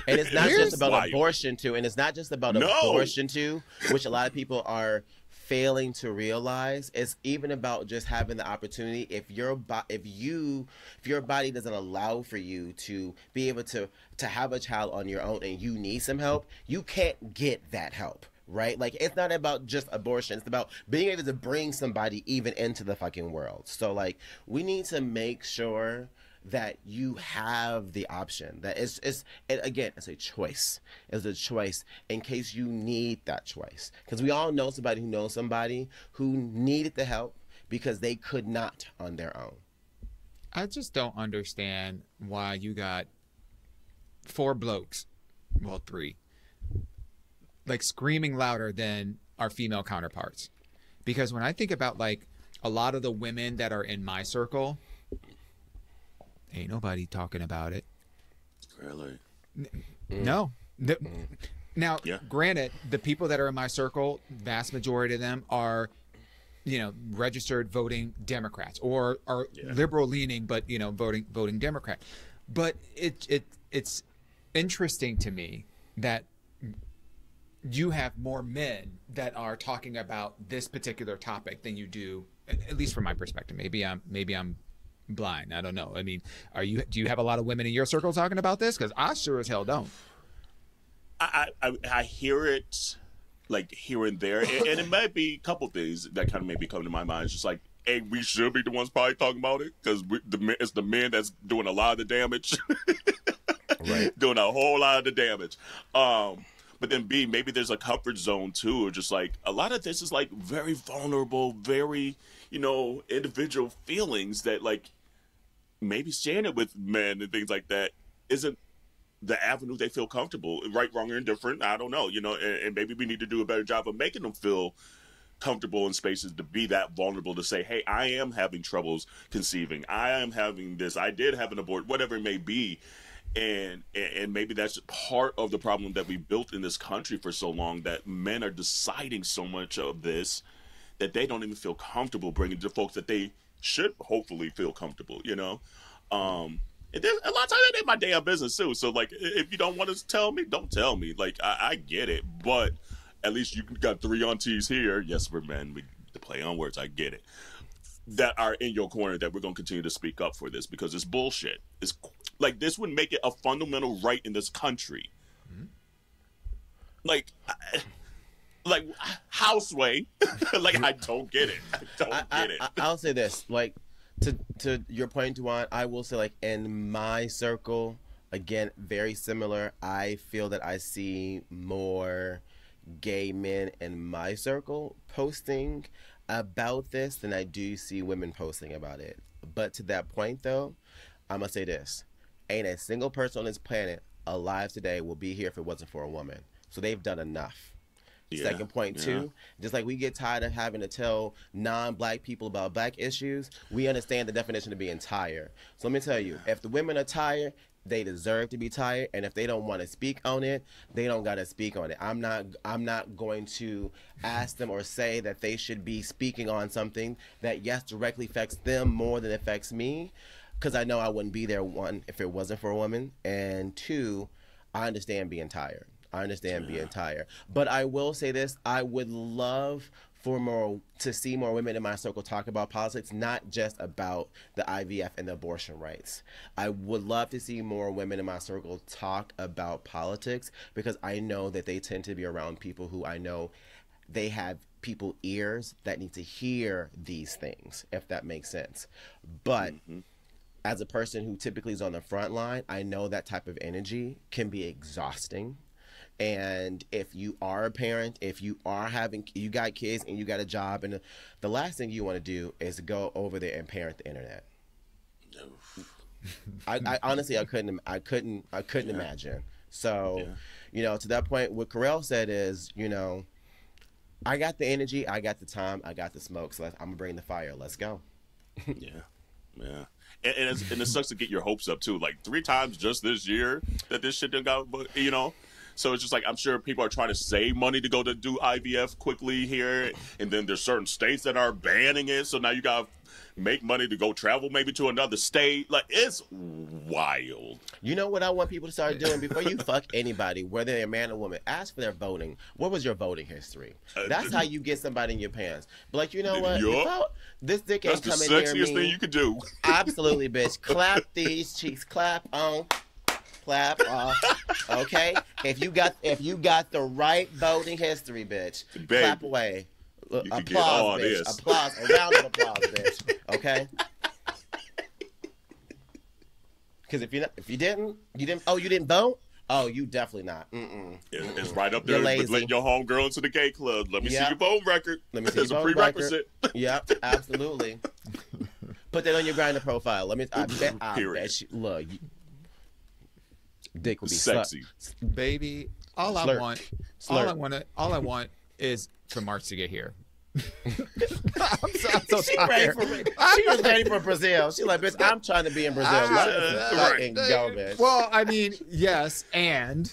And it's not just about abortion too. And it's not just about abortion too, which a lot of people are failing to realize it's even about just having the opportunity. If your body doesn't allow for you to be able to have a child on your own and you need some help, you can't get that help. Right? Like, it's not about just abortion. It's about being able to bring somebody even into the fucking world. So, like, we need to make sure that you have the option. That it's a choice. It's a choice in case you need that choice. Because we all know somebody who knows somebody who needed the help because they could not on their own. I just don't understand why you got 4 blokes, well, 3, like screaming louder than our female counterparts. Because when I think about like a lot of the women that are in my circle, ain't nobody talking about it. Really? No. Now, granted, the people that are in my circle, vast majority of them are, registered voting Democrats or are liberal leaning, but voting Democrat. But it's interesting to me that you have more men that are talking about this particular topic than you do, at least from my perspective. Maybe I'm blind. I don't know. I mean, do you have a lot of women in your circle talking about this? Because I sure as hell don't. I hear it like here and there, and it might be a couple things that kind of maybe come to my mind. It's just like, hey, we should be the ones probably talking about it because it's the men that's doing a lot of the damage, right? Doing a whole lot of the damage. But then B, maybe there's a comfort zone too, or just like a lot of this is like very vulnerable, very, individual feelings that like maybe sharing it with men and things like that isn't the avenue they feel comfortable, right, wrong, or indifferent. I don't know, and maybe we need to do a better job of making them feel comfortable in spaces to be that vulnerable to say, hey, I am having troubles conceiving. I am having this. I did have an abort, whatever it may be. And maybe that's part of the problem that we built in this country for so long, that men are deciding so much of this that they don't even feel comfortable bringing to folks that they should hopefully feel comfortable, And then a lot of times that ain't my damn business too. So like, if you don't want to tell me, don't tell me. Like, I get it, but at least you got 3 aunties here. Yes, we're men. We play on words. I get it. That are in your corner that we're going to continue to speak up for this because it's bullshit. It's like, this would make it a fundamental right in this country. Mm-hmm. Like houseway. Like, I don't get it. I don't get it. I'll say this, like, to your point, Duan, I will say, like, in my circle, again, very similar. I feel that I see more gay men in my circle posting about this than I do see women posting about it. But to that point, though, I'm gonna say this: ain't a single person on this planet alive today will be here if it wasn't for a woman. So they've done enough. Second point, too, just like we get tired of having to tell non-black people about black issues, we understand the definition of being tired. So let me tell you, if the women are tired, they deserve to be tired, and if they don't want to speak on it, they don't got to speak on it. I'm not going to ask them or say that they should be speaking on something that, yes, directly affects them more than it affects me, because I know I wouldn't be there, 1, if it wasn't for a woman, and 2, I understand being tired. Being tired. But I will say this: I would love to see more women in my circle talk about politics, not just about the IVF and the abortion rights. I would love to see more women in my circle talk about politics, because I know that they tend to be around people who I know they have people ears that need to hear these things, if that makes sense. But as a person who typically is on the front line, I know that type of energy can be exhausting. And if you are a parent, if you got kids and you got a job, and the last thing you want to do is go over there and parent the internet. I honestly, I couldn't imagine. So, to that point, what Carell said is, I got the energy, I got the time, I got the smoke, so I'm gonna bring the fire. Let's go. Yeah. And it sucks to get your hopes up too. Like 3 times just this year that this shit done got, So it's just like, I'm sure people are trying to save money to go to do IVF quickly here, and then there's certain states that are banning it. So now you got make money to go travel maybe to another state. Like, it's wild. You know what I want people to start doing before you fuck anybody, whether they're a man or woman? Ask for their voting. What was your voting history? That's how you get somebody in your pants. But like, you know what? This dick ain't coming near me. That's the sexiest thing you could do. Absolutely, bitch. Clap these cheeks. Clap on. Clap off. Okay? If you got the right voting history, bitch, Baby, clap away. Applause, bitch. This. Applause. A round of applause, bitch. Okay? Because if you didn't vote? Oh, you definitely not. It's right up there with letting your homegirl into the gay club. Let me see your vote record. Let me see your vote record. Yep, absolutely. Put that on your Grindr profile. I bet you, look, dick would be sexy, baby. All I want is for March to get here. I'm so tired. She was ready for Brazil. She's like, bitch, I'm trying to be in Brazil. Let go, bitch. Well, I mean, yes, and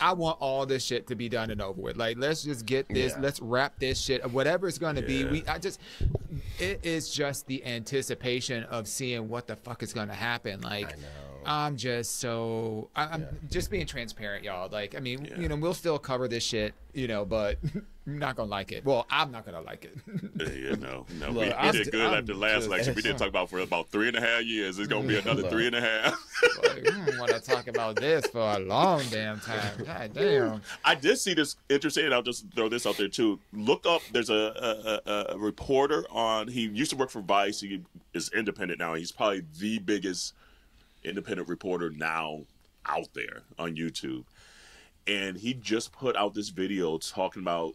I want all this shit to be done and over with. Like, let's just get this. Let's wrap this shit. Whatever it's going to be. It is just the anticipation of seeing what the fuck is going to happen. Like, I'm just just being transparent, y'all. Like, I mean, we'll still cover this shit, but I'm not gonna like it. Well, I'm not gonna like it. No. Look, we did good after the last election. We didn't talk about for about 3.5 years. It's gonna be another 3.5. Like, we don't want to talk about this for a long damn time. God damn. I did see this interesting. I'll just throw this out there too. Look up. There's a reporter on. He used to work for Vice. He is independent now. He's probably the biggest independent reporter now out there on YouTube. And he just put out this video talking about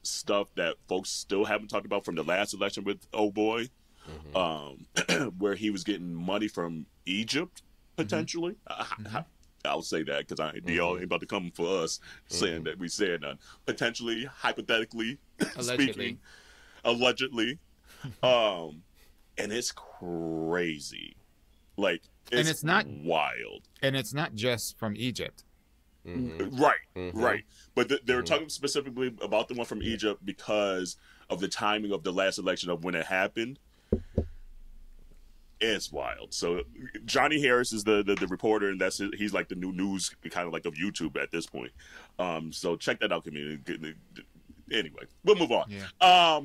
stuff that folks still haven't talked about from the last election with old boy, where he was getting money from Egypt, potentially. I'll say that because y'all ain't about to come for us saying that we said none. Potentially, hypothetically speaking, allegedly. And it's crazy. Like, it's not wild. And it's not just from Egypt. Right. But they were talking specifically about the one from Egypt because of the timing of the last election of when it happened. It's wild. So Johnny Harris is the reporter, and he's like the new news kind of like of YouTube at this point. So check that out, community. Anyway, we'll move on. Yeah.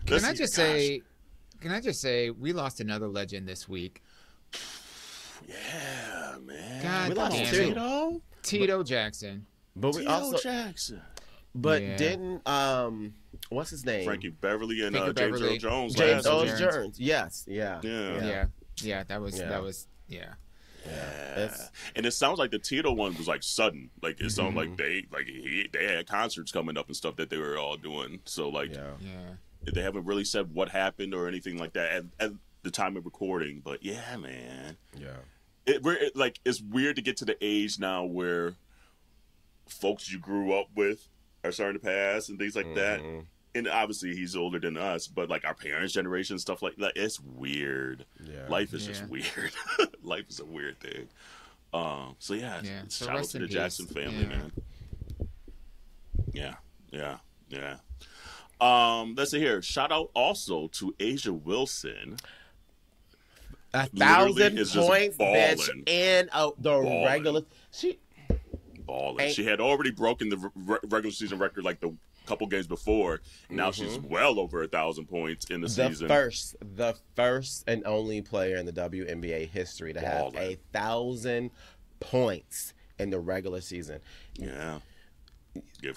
Can I just say we lost another legend this week. Yeah, man. God, we lost Tito Jackson. But we Tito Jackson. But didn't what's his name? Frankie Beverly and James Earl Jones. James Earl Jones. Yes. Yeah. That was. And it sounds like the Tito one was like sudden. Like it sounded like they had concerts coming up and stuff that they were all doing. So like they haven't really said what happened or anything like that at the time of recording. But yeah, man. Yeah. It's weird to get to the age now where folks you grew up with are starting to pass and things like that. And obviously he's older than us, but like our parents' generation, stuff like that, it's weird. Yeah. Life is just weird. Life is a weird thing. So shout out to the Jackson family, man. Yeah. Let's see here. Shout out also to Asia Wilson. 1,000 points, bitch, in the regular. She balling. She had already broken the regular season record like the couple games before. Now she's well over 1,000 points in the season. The first and only player in the WNBA history to have 1,000 points in the regular season. Yeah.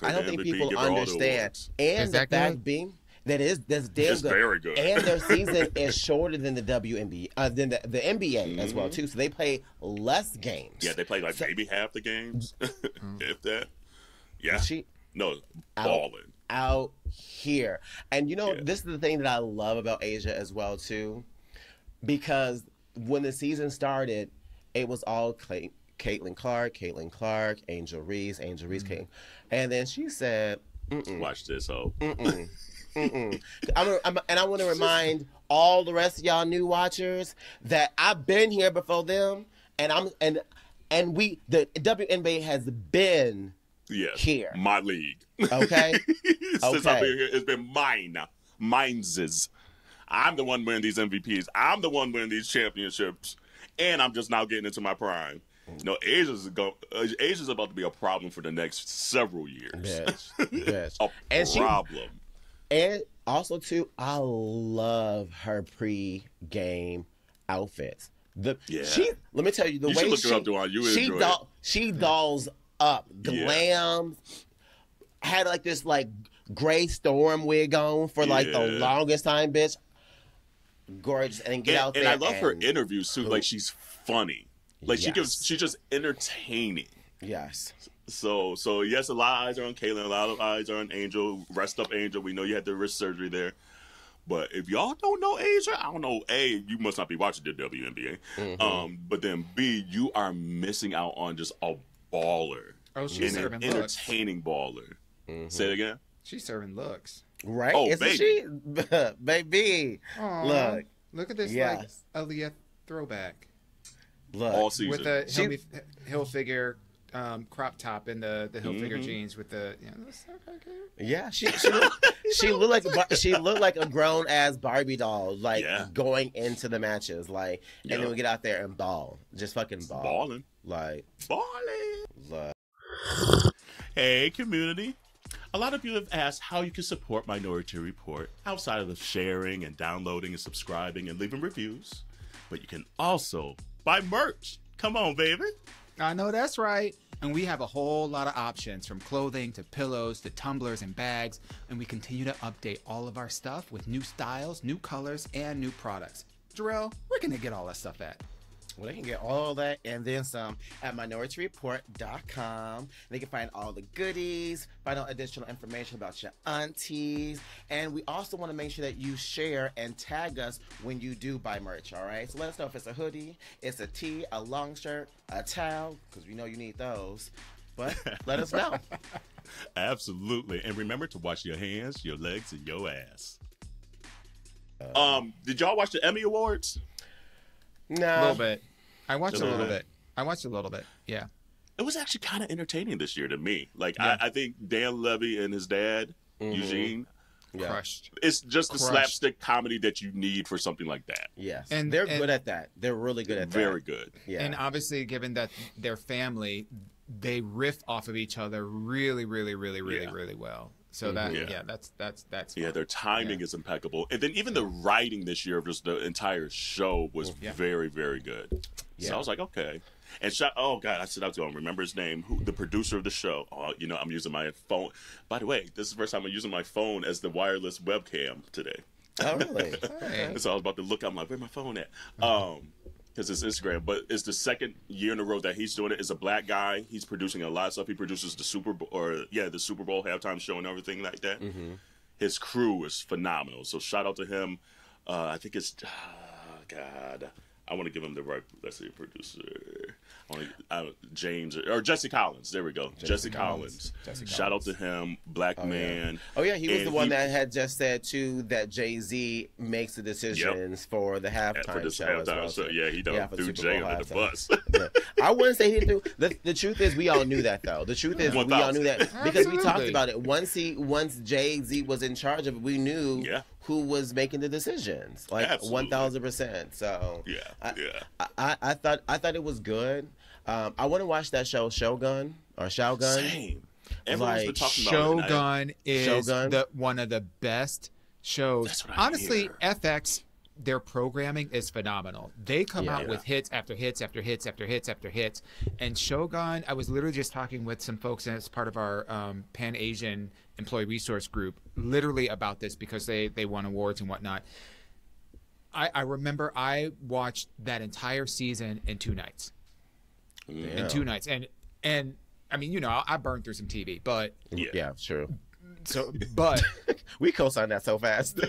I don't think people understand. And the fact being that's damn it's good. Very good. And their season is shorter than the WNBA, than the NBA as well too. So they play less games. Yeah, they play maybe half the games, if that. Yeah. Balling out here. And this is the thing that I love about Asia as well too, because when the season started, it was all Caitlin Clark, Angel Reese, Caitlin. And then she said, watch this, and I want to remind all the rest of y'all new watchers that I've been here before them, and the WNBA has been here. My league. Okay. Since I've been here, it's been mine's. I'm the one winning these MVPs. I'm the one winning these championships, and I'm just now getting into my prime. No, Asia's about to be a problem for the next several years. Yes. A problem. And also, too, I love her pre-game outfits. Let me tell you, the way look her up, Duane. You would enjoy it. She dolls up, glam, had like this like gray storm wig on for like the longest time, bitch. Gorgeous, and get out there. And I love her interviews too. Like, she's funny. Like, she's just entertaining. Yes. So yes, a lot of eyes are on Kaylin, a lot of eyes are on Angel. Rest up, Angel. We know you had the wrist surgery there. But if y'all don't know Asia, I don't know. A, you must not be watching the WNBA. But then B, you are missing out on just a baller. Oh, she's serving looks. Entertaining baller. Say it again. She's serving looks. Right? Oh, Isn't she? Baby. Aww. Look at this like Aaliyah throwback. Look. All season. With the Hilfiger crop top and the Hilfiger jeans with the she looked like a grown ass Barbie doll, like going into the matches, like, and then we get out there and ball, just fucking ball, balling, like balling. Hey, community. A lot of you have asked how you can support Minoritea Report outside of the sharing and downloading and subscribing and leaving reviews, but you can also buy merch. Come on, baby. I know that's right. And we have a whole lot of options, from clothing to pillows to tumblers and bags. And we continue to update all of our stuff with new styles, new colors, and new products. Jerrell, where can they get all that stuff at? Well, they can get all that and then some at MinoriteaReport.com. They can find all the goodies, find out additional information about your aunties. And we also want to make sure that you share and tag us when you do buy merch, all right? So let us know if it's a hoodie, it's a tee, a long shirt, a towel, because we know you need those. But let us know. Absolutely. And remember to wash your hands, your legs, and your ass. Did y'all watch the Emmy Awards? No. A little bit. I watched a little bit. Yeah. It was actually kind of entertaining this year to me. Like, I think Dan Levy and his dad, Eugene, crushed. It's just the slapstick comedy that you need for something like that. Yes. And they're good at that. They're really good at that. Very good. Yeah. And obviously, given that their family, they riff off of each other really well. So that's fun. Their timing is impeccable. And then even the writing this year of just the entire show was very, very good. So I was like, okay. And I said I was going to remember his name, the producer of the show. Oh, I'm using my phone. By the way, this is the first time I'm using my phone as the wireless webcam today. Oh, really? So I was about to look. I'm like, where's my phone at? Because it's Instagram, but it's the second year in a row that he's doing it. It's a black guy. He's producing a lot of stuff. He produces the Super Bowl halftime show and everything like that. His crew is phenomenal. So shout out to him. I think it's I want to give him the right. Let's see, producer. James or Jesse Collins. There we go. Jesse Collins. Shout out to him, black man. Oh yeah, he was the one that had just said too that Jay-Z makes the decisions for the halftime show. Yeah, he don't do Jay under the bus. I wouldn't say he didn't do. The truth is, we all knew that though. The truth is, 1,000. we all knew that because we talked about it. Once Jay-Z was in charge of it, we knew who was making the decisions. Like 1,000%. So I thought it was good. I want to watch that show, Shogun. Same. Everyone's been talking about Shogun is one of the best shows. Honestly, FX, their programming is phenomenal. They come out with hits after hits after hits after hits after hits. And Shogun, I was literally just talking with some folks as part of our Pan-Asian employee resource group, literally about this because they won awards and whatnot. I remember I watched that entire season in 2 nights. In 2 nights. And I mean, I burned through some TV, but yeah, true. So, but we co-signed that so fast.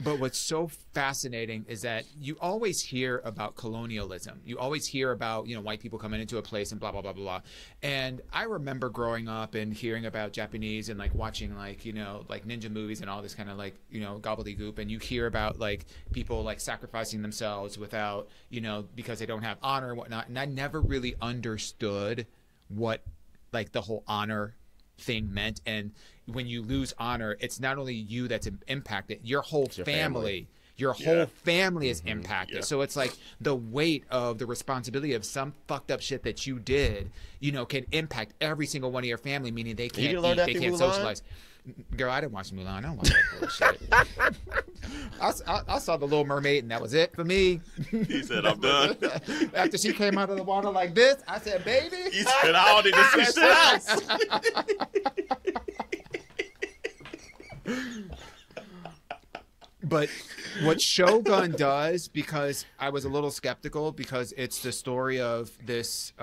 But what's so fascinating is that you always hear about colonialism. You always hear about, white people coming into a place and blah, blah, blah, blah, blah. And I remember growing up and hearing about Japanese and watching like ninja movies and all this kind of gobbledygook. And you hear about people sacrificing themselves without, because they don't have honor and whatnot. And I never really understood what the whole honor thing meant. And when you lose honor, it's not only you that's impacted, your whole family. Your whole family is impacted. So it's like the weight of the responsibility of some fucked up shit that you did, you know, can impact every single one of your family, meaning they can't eat, they can't socialize. Girl, I didn't watch Mulan. I don't watch that bullshit. I saw The Little Mermaid, and that was it for me. He said, I'm done. After she came out of the water like this, I said, baby. He said, I don't need to see shit else. But what Shogun does, because I was a little skeptical, because it's the story of this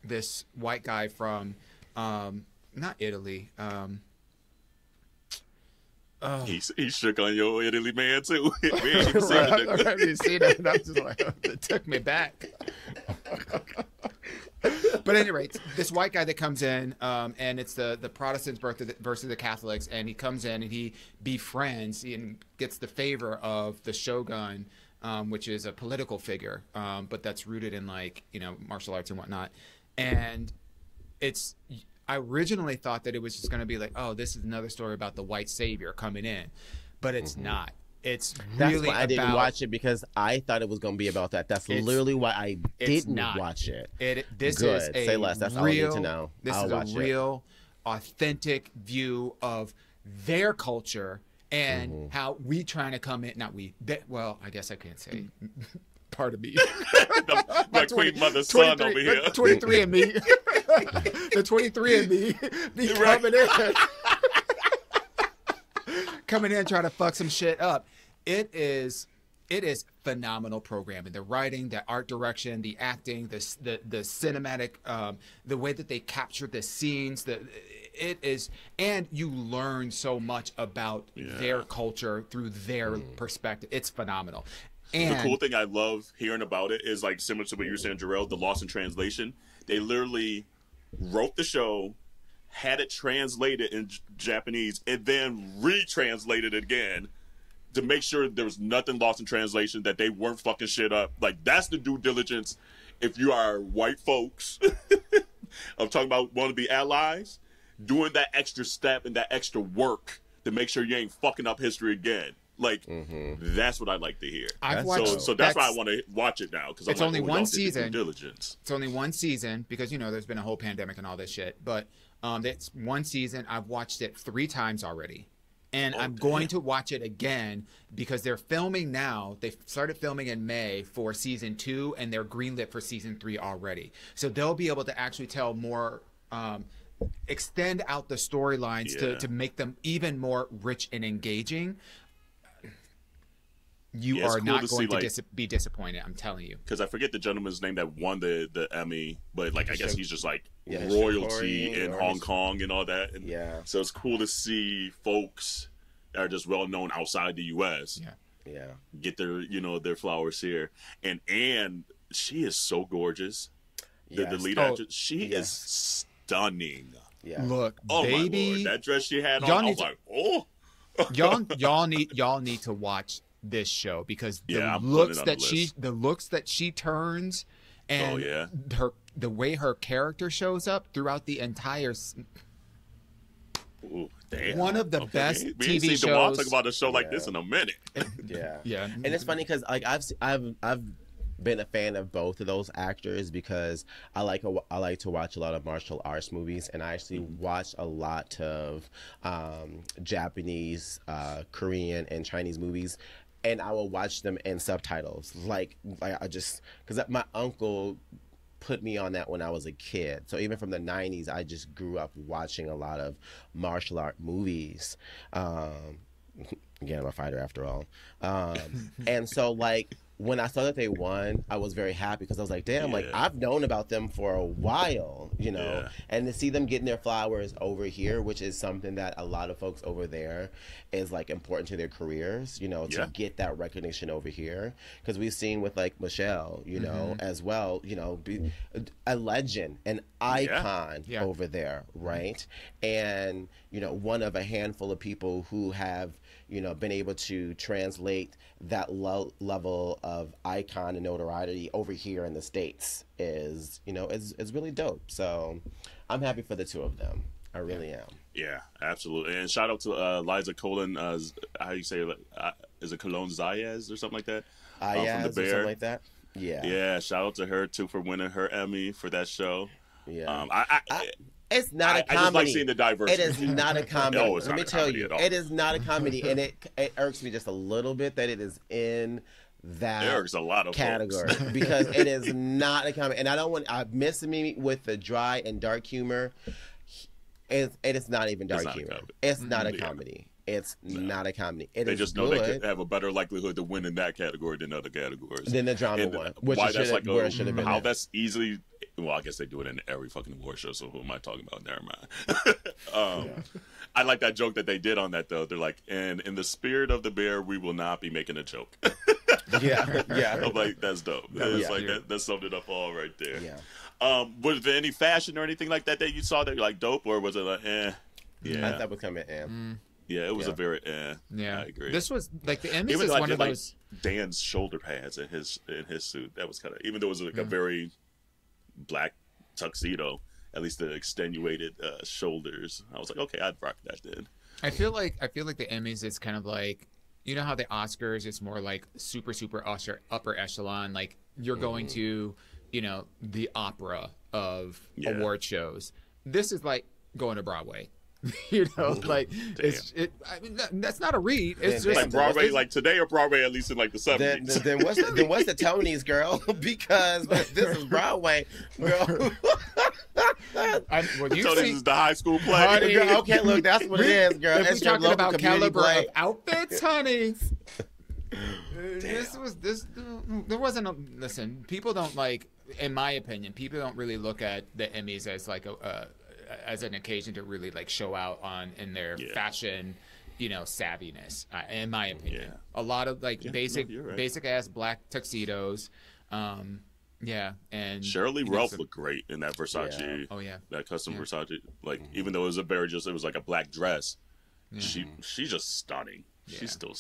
this white guy from not Italy. He shook on your Italy man too. Man, I've already seen it, and I'm just like, it took me back. But at any rate, this white guy that comes in, and it's the Protestants versus the Catholics, and he comes in and he befriends and gets the favor of the shogun, which is a political figure, but that's rooted in, like, you know, martial arts and whatnot. And I originally thought that it was just going to be like, oh, this is another story about the white savior coming in, but it's not. It's really That's why I didn't watch it, because I thought it was going to be about that. That's literally why I didn't watch it. This Good. is a Say less. That's all I need to know. This is a real, authentic view of their culture and how we trying to come in. Not we. Well, I guess I can't say. Part of me. My queen mother's son over here. 23 and me. The 23 and me. Coming in. Coming in trying to fuck some shit up. It is phenomenal programming. The writing, the art direction, the acting, the cinematic, the way that they capture the scenes. It is, and you learn so much about their culture through their perspective. It's phenomenal. And the cool thing I love hearing about it is, like, similar to what you were saying, Jerrell, the loss in translation. They literally wrote the show, had it translated in Japanese, and then retranslated it again to make sure there was nothing lost in translation, that they weren't fucking shit up. Like, that's the due diligence. If you are white folks, I'm talking about want to be allies, doing that extra step and that extra work to make sure you ain't fucking up history again. Like, that's what I like to hear. So that's why I want to watch it now, because it's only one season. Diligence. It's only one season because, you know, there's been a whole pandemic and all this shit. But it's one season. I've watched it 3 times already, and I'm going to watch it again because they're filming now. They started filming in May for season 2, and they're greenlit for season 3 already. So they'll be able to actually tell more. Extend out the storylines to make them even more rich and engaging. You are not going to be disappointed, I'm telling you. Because I forget the gentleman's name that won the Emmy, but, like, I guess he's just like royalty in Hong Kong and all that. And so it's cool to see folks that are just well known outside the U.S. Get their, you know, their flowers here. And Anne, she is so gorgeous. The lead actress, she is stunning. Look, oh baby, my Lord, that dress she had on, I was like, oh. y'all need to watch this show, because the looks that she turns, and the way her character shows up throughout the entire. Ooh, one of the best TV shows. I'll talk about a show like this in a minute. And it's funny because, like, I've been a fan of both of those actors, because I like to watch a lot of martial arts movies, and I actually watch a lot of Japanese, Korean, and Chinese movies. And I will watch them in subtitles, like I just, because my uncle put me on that when I was a kid. So even from the 90s, I just grew up watching a lot of martial art movies. Again, I'm a fighter after all. And so, like, when I saw that they won, I was very happy, because I was like, damn, like, I've known about them for a while, you know, and to see them getting their flowers over here, which is something that a lot of folks over there is, like, important to their careers, you know, to get that recognition over here. Because we've seen with, like, Michelle, you know, as well, you know, be a legend, an icon over there, right? And, you know, one of a handful of people who have, you know, been able to translate that level of icon and notoriety over here in the States is, you know, is really dope. So I'm happy for the two of them. I really am. Yeah, absolutely. And shout out to Liza Colin. How you say it? Is it Colon Zayas or something like that? From The Bear, or something like that. Yeah. Yeah. Shout out to her too for winning her Emmy for that show. Yeah. It's not a comedy. I just like seeing the diversity. It is not a comedy. No, it's Let not me a tell comedy you, at all. it is not a comedy, and it irks me just a little bit that it is in that There's a lot of category folks. because it is not a comedy, and I miss me with the dry and dark humor. It is not even dark humor. It's not a comedy. It's not a comedy. They just know they could have a better likelihood to win in that category than other categories. Than the drama one, which why that's like where it should have been. How that's easily. Well, I guess they do it in every fucking award show. So who am I talking about? Never mind. I like that joke that they did on that though. They're like, and in the spirit of the bear, we will not be making a joke. Yeah. I'm like, that's dope. It's like that summed it up all right there. Yeah. Was there any fashion or anything like that you saw that you're like dope, or was it like, Yeah. I thought it was coming Yeah, it was a very Yeah, I agree. This was like the Emmys even is like, one of those. Dan's shoulder pads in his suit. That was kind of, even though it was like a very black tuxedo, at least the extenuated shoulders. I was like, okay, I'd rock that then. I feel like the Emmys is kind of like, you know how the Oscars is more like super upper echelon. Like you're going to, the opera of award shows. This is like going to Broadway. Like I mean, that's not a read. It's just like Broadway, like today or Broadway at least in like the 70s. Then what's the Tonys, girl? Because this is Broadway, girl. Tonys is the high school play. Honey, okay, look, that's what it is, girl. If That's we're talking about caliber play. of outfits, honey. There wasn't a listen. People don't like, in my opinion, people don't really look at the Emmys as like as an occasion to really like show out in their fashion, savviness. In my opinion, a lot of like basic ass black tuxedos. And Shirley Ralph looked great in that Versace. Oh yeah, that custom Versace. Like even though it was it was like a black dress, she's just stunning. Yeah. She's still.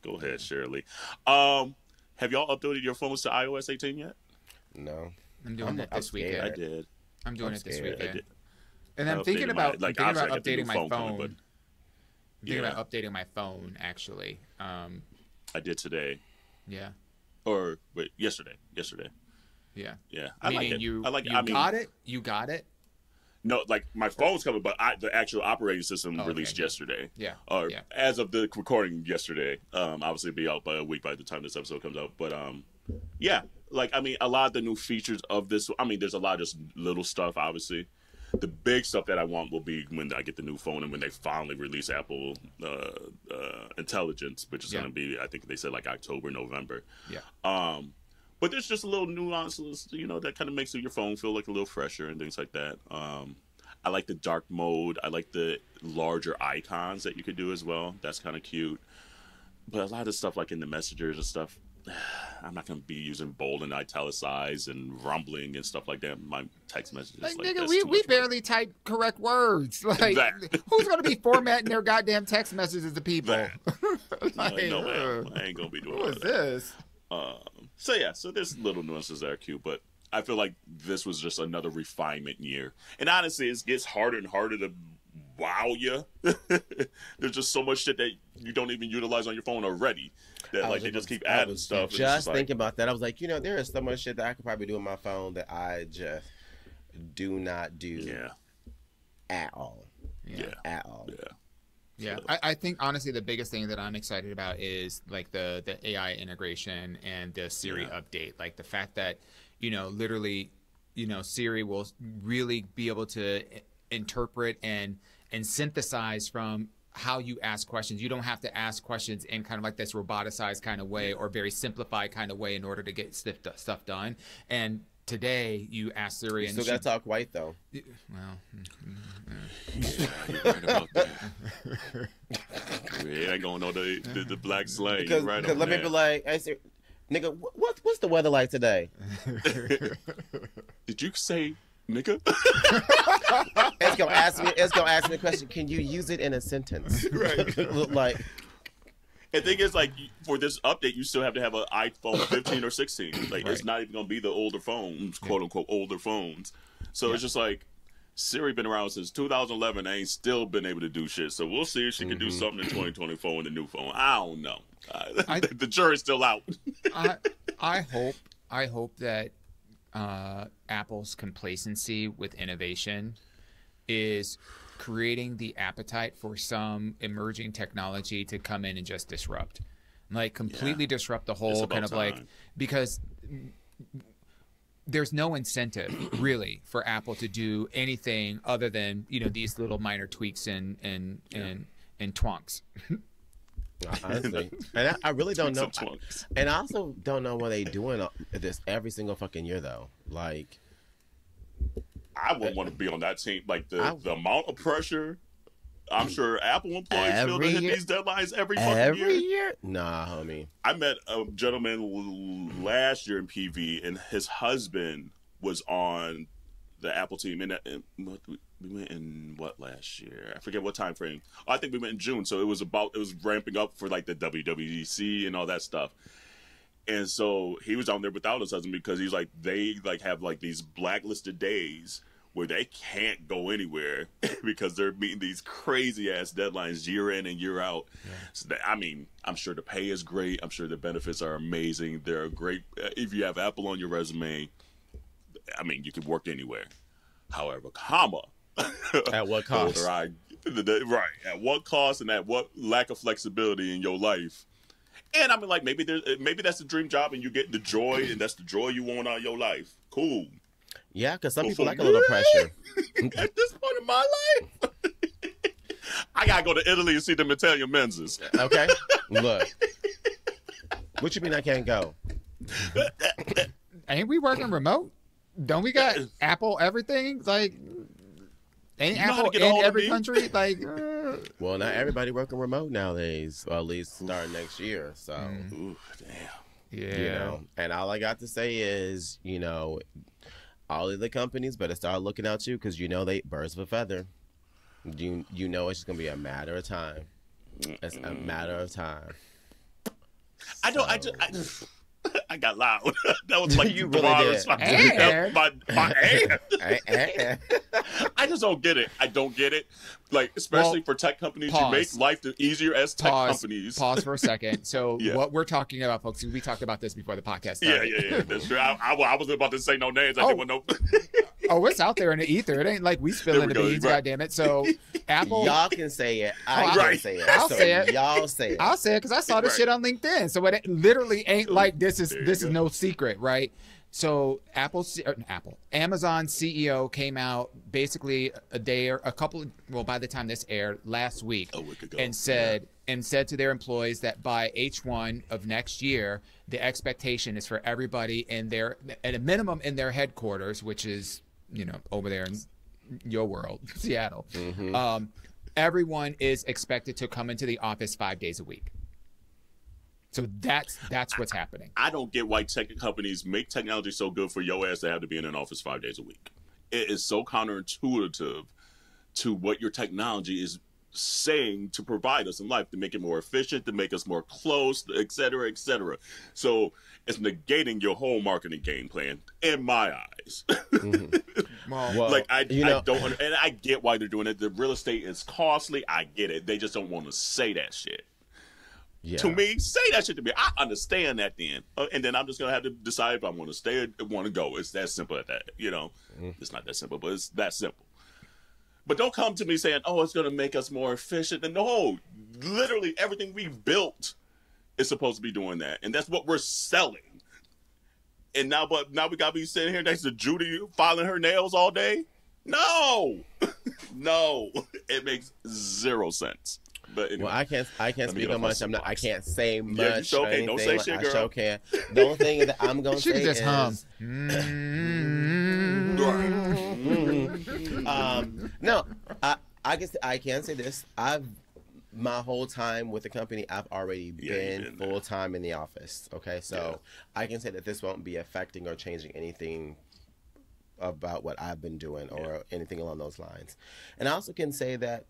Go ahead, Shirley. Have y'all updated your phones to iOS 18 yet? No, I'm doing it this weekend. I did. I'm doing it this weekend. And I'm thinking about updating my phone. I'm thinking about updating my phone, actually. I did today. Yeah. Or wait, yesterday. Yeah. Yeah. I like it. You got it? No, like my phone's coming, but the actual operating system released yesterday. Yeah. As of the recording yesterday. Obviously it'll be out by a week by the time this episode comes out. But like, I mean, a lot of the new features of this, I mean, there's a lot of just little stuff, obviously. The big stuff that I want will be when I get the new phone and when they finally release Apple Intelligence, which is going to be, I think they said like October, November. Yeah. But there's just a little nuances, that kind of makes your phone feel like a little fresher and things like that. I like the dark mode. I like the larger icons that you could do as well. That's kind of cute. But a lot of stuff like in the messengers and stuff, I'm not going to be using bold and italicized and rumbling and stuff like that in my text messages. Like nigga, we barely type correct words. Like, who's going to be formatting their goddamn text messages to people? I ain't going to be doing what is this? So there's little nuances that are cute, but I feel like this was just another refinement year. And honestly, it gets harder and harder to wow you. There's just so much shit that you don't even utilize on your phone already. That like they just keep adding stuff. Just thinking about that, I was like, there is so much shit that I could probably do on my phone that I just do not do at all. At all. Yeah, I think honestly the biggest thing that I'm excited about is like the AI integration and the Siri update. Like the fact that, literally, Siri will really be able to interpret and synthesize from how you ask questions. You don't have to ask questions in kind of like this roboticized kind of way or very simplified kind of way in order to get stuff done. And today you ask Siri, and still gotta talk white though. Well, you're right about that. We ain't gonna know the black slang. Because let me be like, hey, Siri, nigga, what's the weather like today? Did you say nigga? It's gonna ask me a question. Can you use it in a sentence? Right. Like. The thing is, like, for this update, you still have to have an iPhone 15 or 16. Like, it's not even going to be the older phones, quote-unquote, older phones. So it's just like, Siri been around since 2011. Ain't still been able to do shit. So we'll see if she can do something in 2024 with the new phone. I don't know. The jury's still out. I hope that Apple's complacency with innovation is creating the appetite for some emerging technology to come in and just disrupt, like completely disrupt the whole kind of time. Like, because there's no incentive really for Apple to do anything other than, you know, these little minor tweaks and twonks. Honestly, and I really don't know. And I also don't know why they doing this every single fucking year though. Like, I wouldn't want to be on that team. Like the amount of pressure. I'm sure Apple employees feel to hit these deadlines every fucking year. Nah, homie. I met a gentleman last year in PV, and his husband was on the Apple team. And we went in what last year? I forget what time frame. I think we went in June. So it was ramping up for like the WWDC and all that stuff. And so he was down there without his husband because he's like, they like have like these blacklisted days where they can't go anywhere because they're meeting these crazy ass deadlines year in and year out. Yeah. So I mean, I'm sure the pay is great. I'm sure the benefits are amazing. They're great. If you have Apple on your resume, I mean, you can work anywhere. However, at what cost? Right. At what cost and at what lack of flexibility in your life? And I mean, like, maybe that's the dream job and you get the joy and that's the joy you want out of your life. Cool. Yeah, because some people like a little pressure. At this point in my life, I gotta go to Italy and see them Italian menses. Okay, look. What you mean I can't go? Ain't we working remote? Don't we got Apple everything? Like, ain't Apple in every country? Like, well, not everybody working remote nowadays, or at least starting next year. So, ooh, damn. Yeah. You know, and all I got to say is, you know, all of the companies better start looking at you because you know they birds of a feather. You know it's just gonna be a matter of time. It's a matter of time. I got loud. That was like you really did. My I just don't get it. I don't get it. Like, especially for tech companies, you make life easier as tech companies. Pause for a second. So what we're talking about, folks, we talked about this before the podcast started. Yeah. That's true. I wasn't about to say no names. I didn't want no. It's out there in the ether. It ain't like we spilling the beans, goddammit. So Apple, y'all can say it. I can say it. I'll say it. Y'all say it. I'll say it because I saw this shit on LinkedIn. So it literally ain't like this is no secret, right? So Amazon CEO came out basically by the time this aired last week, and said to their employees that by H1 of next year, the expectation is for everybody at a minimum in their headquarters, which is, you know, over there in your world, Seattle. Mm-hmm. Everyone is expected to come into the office 5 days a week. So that's what's happening. I don't get why tech companies make technology so good for your ass to have to be in an office 5 days a week. It is so counterintuitive to what your technology is saying to provide us in life, to make it more efficient, to make us more close, et cetera, et cetera. So it's negating your whole marketing game plan in my eyes. Mm-hmm. Well, like I don't, and I get why they're doing it. The real estate is costly. I get it. They just don't want to say that shit. Yeah. To me, say that shit to me. I understand that then. And then I'm just going to have to decide if I want to stay or want to go. It's that simple at that. You know, It's not that simple, but it's that simple. But don't come to me saying, oh, it's going to make us more efficient. And no, literally everything we built is supposed to be doing that. And that's what we're selling. And now we got to be sitting here next to Judy filing her nails all day? No. No. It makes zero sense. But anyway, well, I can't speak on much. I can't say much. Yeah, you sure can. Don't say shit, girl. I sure can. The only thing that I'm gonna say is no. I guess I can say this. My whole time with the company, I've already been full time in the office. Okay, so I can say that this won't be affecting or changing anything about what I've been doing or anything along those lines. And I also can say that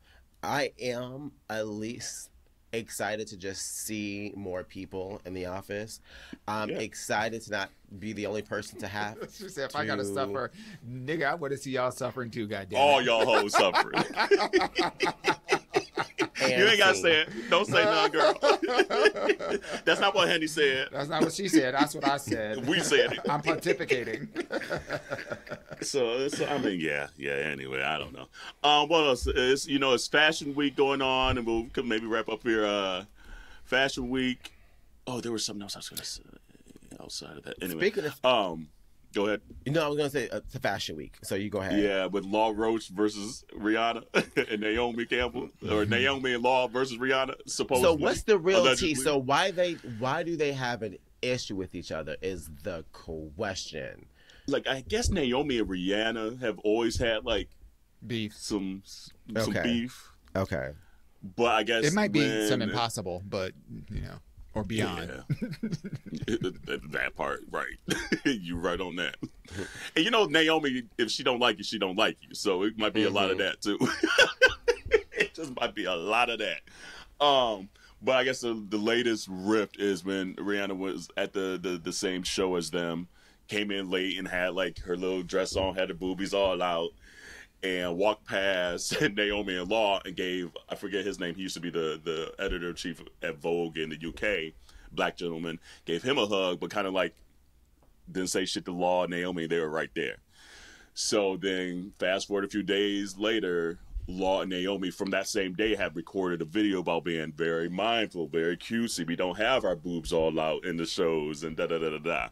I am at least excited to just see more people in the office. I'm excited to not be the only person to have. She said, if I gotta suffer, nigga, I want to see y'all suffering too. Goddamn, all y'all hoes suffering. You ain't gotta say it. Don't say nothing, girl. That's not what Henny said. That's not what she said. That's what I said. We said it. I'm pontificating. So I mean, yeah. Anyway, I don't know. What else? It's Fashion Week going on, and we'll maybe wrap up here. Fashion Week. Oh, there was something else I was gonna say outside of that. Anyway, Speaking of, go ahead. I was gonna say it's a Fashion Week, so you go ahead. Yeah, with Law Roach versus Rihanna and Naomi Campbell, or Naomi and Law versus Rihanna. Supposedly. So what's the real allegedly. tea? So why do they have an issue with each other? Is the question. Like, I guess Naomi and Rihanna have always had like beef, some Okay. beef. Okay. But I guess it might be some impossible, but or beyond. Yeah. That part, right? You right on that. And Naomi, if she don't like you, she don't like you. So it might be a lot of that too. It just might be a lot of that. But I guess the latest rift is when Rihanna was at the same show as them, came in late and had like her little dress on, had her boobies all out, and walked past Naomi and Law and gave, I forget his name, he used to be the editor-in-chief at Vogue in the UK, black gentleman, gave him a hug, but kind of like didn't say shit to Law and Naomi, they were right there. So then fast forward a few days later, Law and Naomi from that same day have recorded a video about being very mindful, very cutesy. We don't have our boobs all out in the shows and da-da-da-da-da.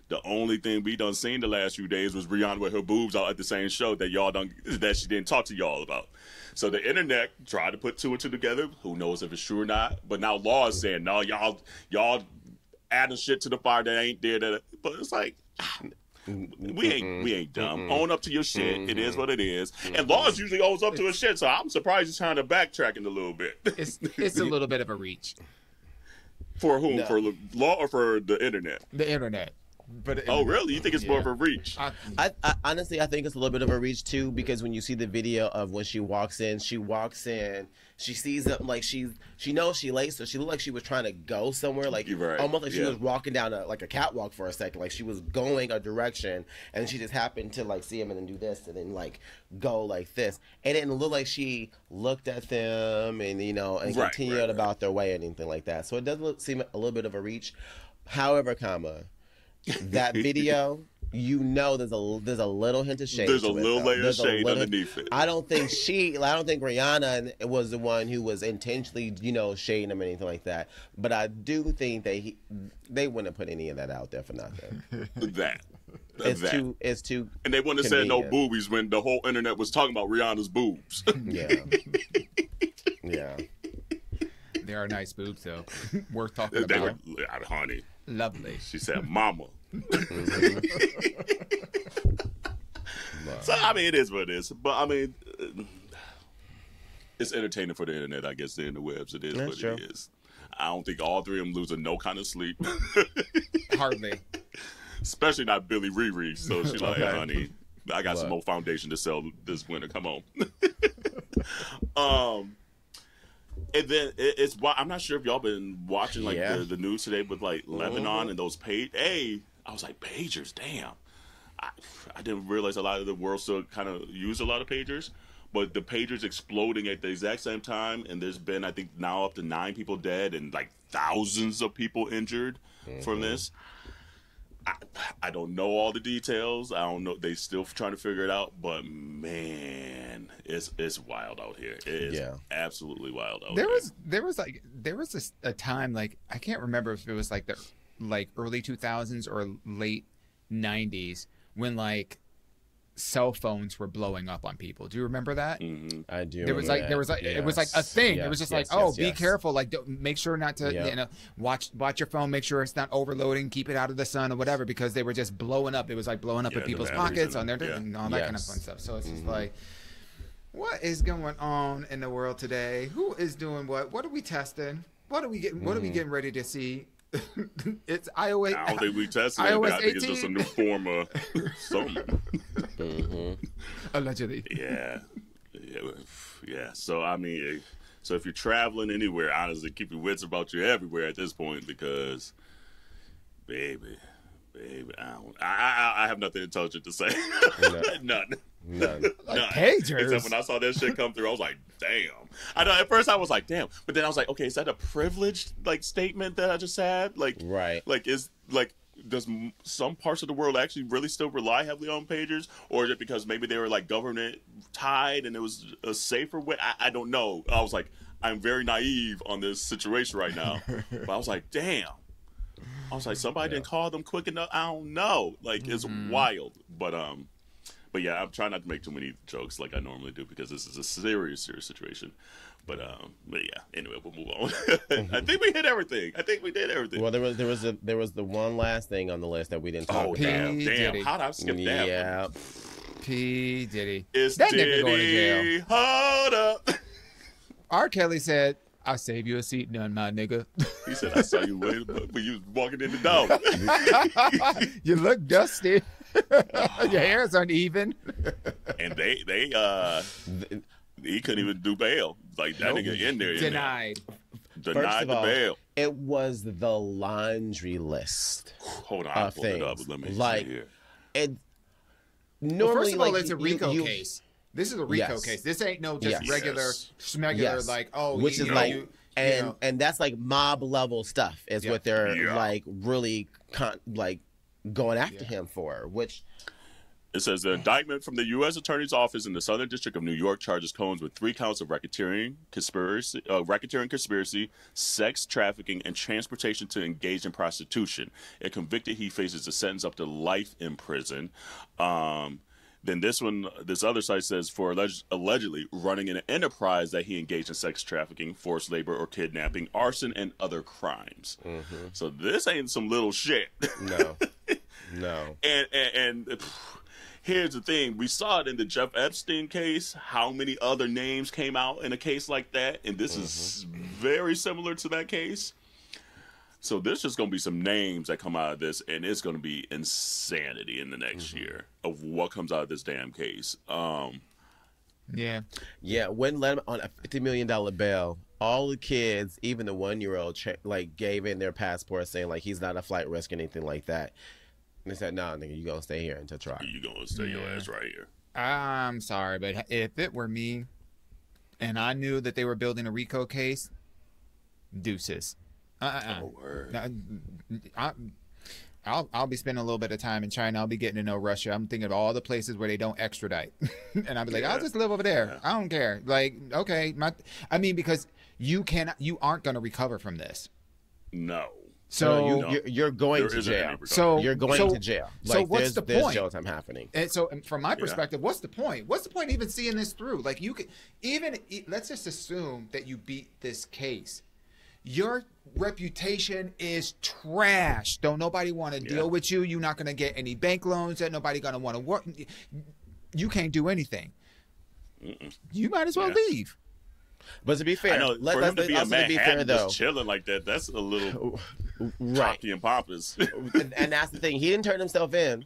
The only thing we done seen the last few days was Rihanna with her boobs out at the same show that she didn't talk to y'all about. So the internet tried to put two and two together. Who knows if it's true or not? But now Law is saying, no, y'all adding shit to the fire that ain't there. But it's like, we ain't dumb. Own up to your shit. It is what it is. And Laws usually owns up to his shit. So I'm surprised he's trying to backtrack it a little bit. It's a little bit of a reach. For whom? No. For Law or for the internet? The internet. But Oh, really? You think it's more of a reach? I honestly, I think it's a little bit of a reach too, because when you see the video of when she walks in, she sees them like she knows she late, so she looked like she was trying to go somewhere, like You're right. almost like she Yeah. was walking down a catwalk for a second, like she was going a direction, and she just happened to like see him and then do this and then like go like this. It didn't look like she looked at them and continued about their way or anything like that. So it does seem a little bit of a reach. However, that video, there's a little hint of shade. There's a to it, little though. layer of There's a shade little- underneath it. I don't think Rihanna was the one who was intentionally, shading him or anything like that. But I do think they wouldn't put any of that out there for nothing. It's too. And they wouldn't have said no convenient. boobies when the whole internet was talking about Rihanna's boobs. Yeah. Yeah. There are nice boobs, though. Worth talking They about. were, honey. Lovely. She said, "Mama." So I mean, it is what it is. But I mean, it's entertaining for the internet, I guess. The interwebs, it is That's what true. it is. I don't think all three of them losing no kind of sleep. Hardly. Especially not Billy Riri. So she's like, Okay. honey, I got some What? more foundation to sell this winter. Come on. And then it's why I'm not sure if y'all been watching like Yeah. the news today with like Lebanon and those I was like, pagers, damn. I didn't realize a lot of the world still kind of use a lot of pagers, but the pagers exploding at the exact same time, and there's been, I think, now up to 9 people dead and like thousands of people injured from this. I don't know all the details. I don't know. They still trying to figure it out, but man, it's wild out here. It is absolutely wild out here. There was a time, like, I can't remember if it was like the early 2000s or late 90s when like cell phones were blowing up on people. Do you remember that? Mm-hmm. I do. It was like it was like a thing. It was just like, be careful. Like, make sure not to watch your phone. Make sure it's not overloading. Keep it out of the sun or whatever, because they were just blowing up. It was like blowing up in people's pockets on their and all that kind of fun stuff. So it's just like, what is going on in the world today? Who is doing what? What are we testing? What are we getting? What are we getting ready to see? It's iOS. I don't think we tested it. iOS I think it's just a new form of something. Allegedly. Yeah. So I mean, So if you're traveling anywhere, honestly, keep your wits about you everywhere at this point because, baby, I have nothing intelligent to say. None. Like pagers. Except when I saw that shit come through, I was like, damn. I know at first I was like, damn. But then I was like, okay, is that a privileged like statement that I just had? Like, right. Like, does some parts of the world actually really still rely heavily on pagers? Or is it because maybe they were like government tied and it was a safer way? I don't know. I was like, I'm very naive on this situation right now. But I was like, damn. I was like, somebody didn't call them quick enough. I don't know. Like, it's wild. But yeah, I'm trying not to make too many jokes like I normally do because this is a serious situation. But yeah. Anyway, we'll move on. I think we hit everything. I think we did everything. Well, there was the one last thing on the list that we didn't talk about. Damn! How did I skip that? Yeah. P Diddy. It's that Diddy. Nigga going to jail. Hold up. R. Kelly said, "I'll save you a seat, none, my nigga." He said, "I saw you when you was walking in the door. You look dusty. Your hair's uneven." And he couldn't even do bail. Like that nigga in there. Denied First of the all, bail. It was the laundry list. Hold on, I'll pull it up. Let me see here. Normally, first of all, it's a RICO case. This is a RICO case. This ain't no just regular smegular like which is like and that's like mob level stuff is what they're like really going after him for. Which it says the indictment from the U.S. Attorney's Office in the Southern District of New York charges Combs with 3 counts of racketeering, conspiracy, sex trafficking, and transportation to engage in prostitution. If convicted, he faces a sentence up to life in prison. Then this other site says for allegedly running an enterprise that he engaged in sex trafficking, forced labor, or kidnapping, arson, and other crimes. Mm-hmm. So this ain't some little shit. No. And here's the thing. We saw it in the Jeff Epstein case, how many other names came out in a case like that. And this is very similar to that case. So there's just going to be some names that come out of this, and it's going to be insanity in the next year of what comes out of this damn case. Yeah, when let him on a $50 million bail, all the kids, even the 1-year-old, gave in their passports saying, like, he's not a flight risk or anything like that. And they said, nah, nigga, you going to stay here until trial. You going to stay your ass right here. I'm sorry, but if it were me and I knew that they were building a RICO case, deuces. Oh, word. I'll be spending a little bit of time in China. I'll be getting to know Russia. I'm thinking of all the places where they don't extradite. And I'll be like, I'll just live over there. Yeah. I don't care. Like, okay. Because you aren't going to recover from this. No. So you're going to jail. So you're going to jail. Like, so what's the point? There's jail time happening. And so from my perspective, what's the point? What's the point even seeing this through? Like you could let's just assume that you beat this case. Your reputation is trash. Don't nobody want to deal with you. You're not going to get any bank loans. That nobody going to want to work. You can't do anything. You might as well leave. But to be fair, for him to be in Manhattan just chilling like that, that's a little cocky and pompous. And that's the thing. He didn't turn himself in.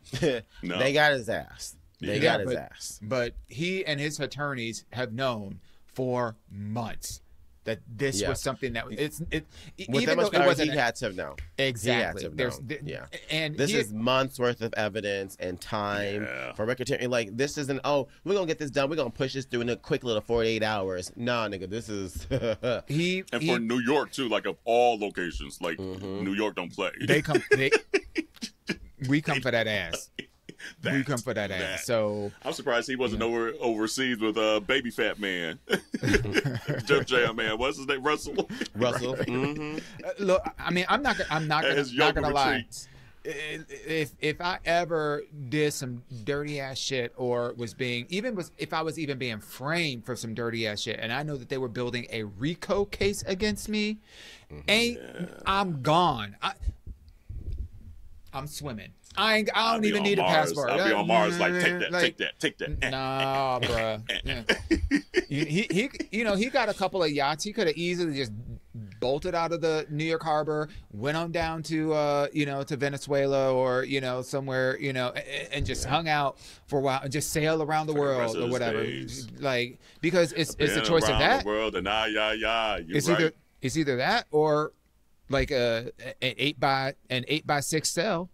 No. They got his ass. They got his ass. But he and his attorneys have known for months that this was something that even though it wasn't, he had to know. Exactly. He had to know. And this is months worth of evidence and time for racketeering. Like, this isn't, we're gonna get this done. We're gonna push this through in a quick little 48 hours. Nah, nigga, this is for New York too, like of all locations, like New York don't play. We come for that ass. We come for that ass. So I'm surprised he wasn't overseas with baby fat man, Jeff Jam man. What's his name? Russell. Look, I mean, I'm not gonna lie. If I ever did some dirty ass shit or if I was even being framed for some dirty ass shit, and I know that they were building a RICO case against me, I'm gone. I'm swimming. I don't even need a passport. I'll be on Mars. Like, take that. Nah, bro. He got a couple of yachts. He could have easily just bolted out of the New York harbor, went on down to to Venezuela or somewhere and just hung out for a while and just sail around the world or whatever. Like, because it's a choice of that. The world and It's either that or like an 8x6 cell.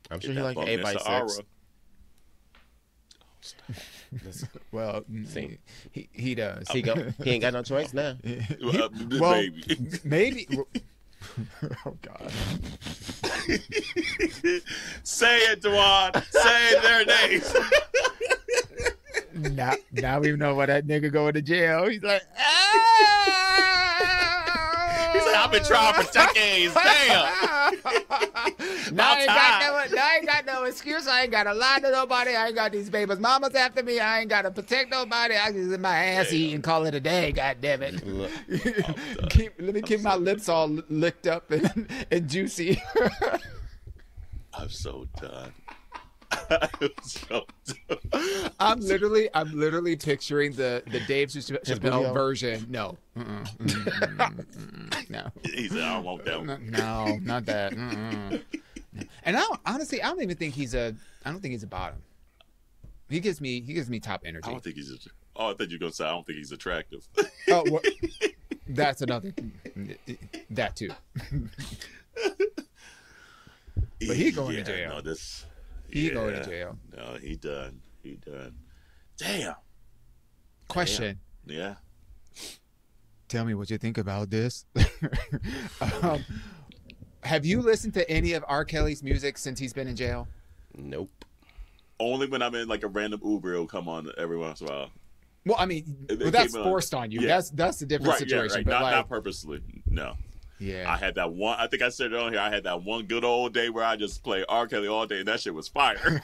I'm sure he like 8x6. Well, he does. He ain't got no choice now. Well, maybe. Oh God. Say it, Dewan. Say their names. Now we know why that nigga going to jail. He's like, He's like, I've been trying for decades. Damn. Now I ain't got no excuse. I ain't got to lie to nobody. I ain't got these babies' mamas after me. I ain't got to protect nobody. I just let my ass eat and call it a day. God damn it. Let me keep my lips all licked up and juicy. I'm so done. I'm literally picturing the Dave Chappelle version. No. No. He said, I don't want that one. No, not that. And honestly, I don't think he's a bottom. He gives me top energy. I don't think he's I thought you were gonna say I don't think he's attractive. Oh, well, that's another. That too. But he going to jail. No, he going to jail. No, he done. Damn. Question. Damn. Yeah. Tell me what you think about this. Have you listened to any of R. Kelly's music since he's been in jail? Nope. Only when I'm in like a random Uber, it'll come on every once in a while. Well, I mean, that's forced on you. Yeah. That's a different situation. Right. But not purposely. No. Yeah. I had that one. I think I said it on here. I had that one good old day where I just played R. Kelly all day, and that shit was fire.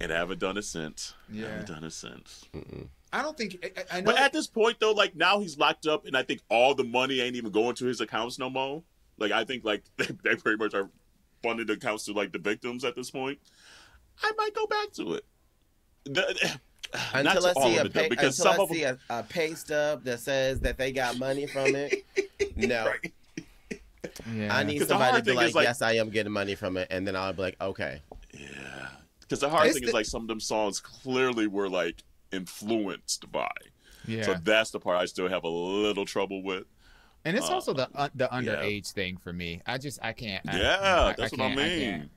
And I haven't done it since. Yeah. Mm-mm. I don't think. I know. But at this point, though, like now he's locked up, and I think all the money ain't even going to his accounts no more. Like I think like they pretty much are funding the accounts to like the victims at this point. I might go back to it. Until I see a pay stub that says that they got money from it. No. Right. Yeah. I need somebody to be like, yes, I am getting money from it, and then I'll be like, okay. Yeah. Because the hard thing is like some of them songs clearly were like influenced by. Yeah. So that's the part I still have a little trouble with. And it's also the underage thing for me. I can't. That's what I mean.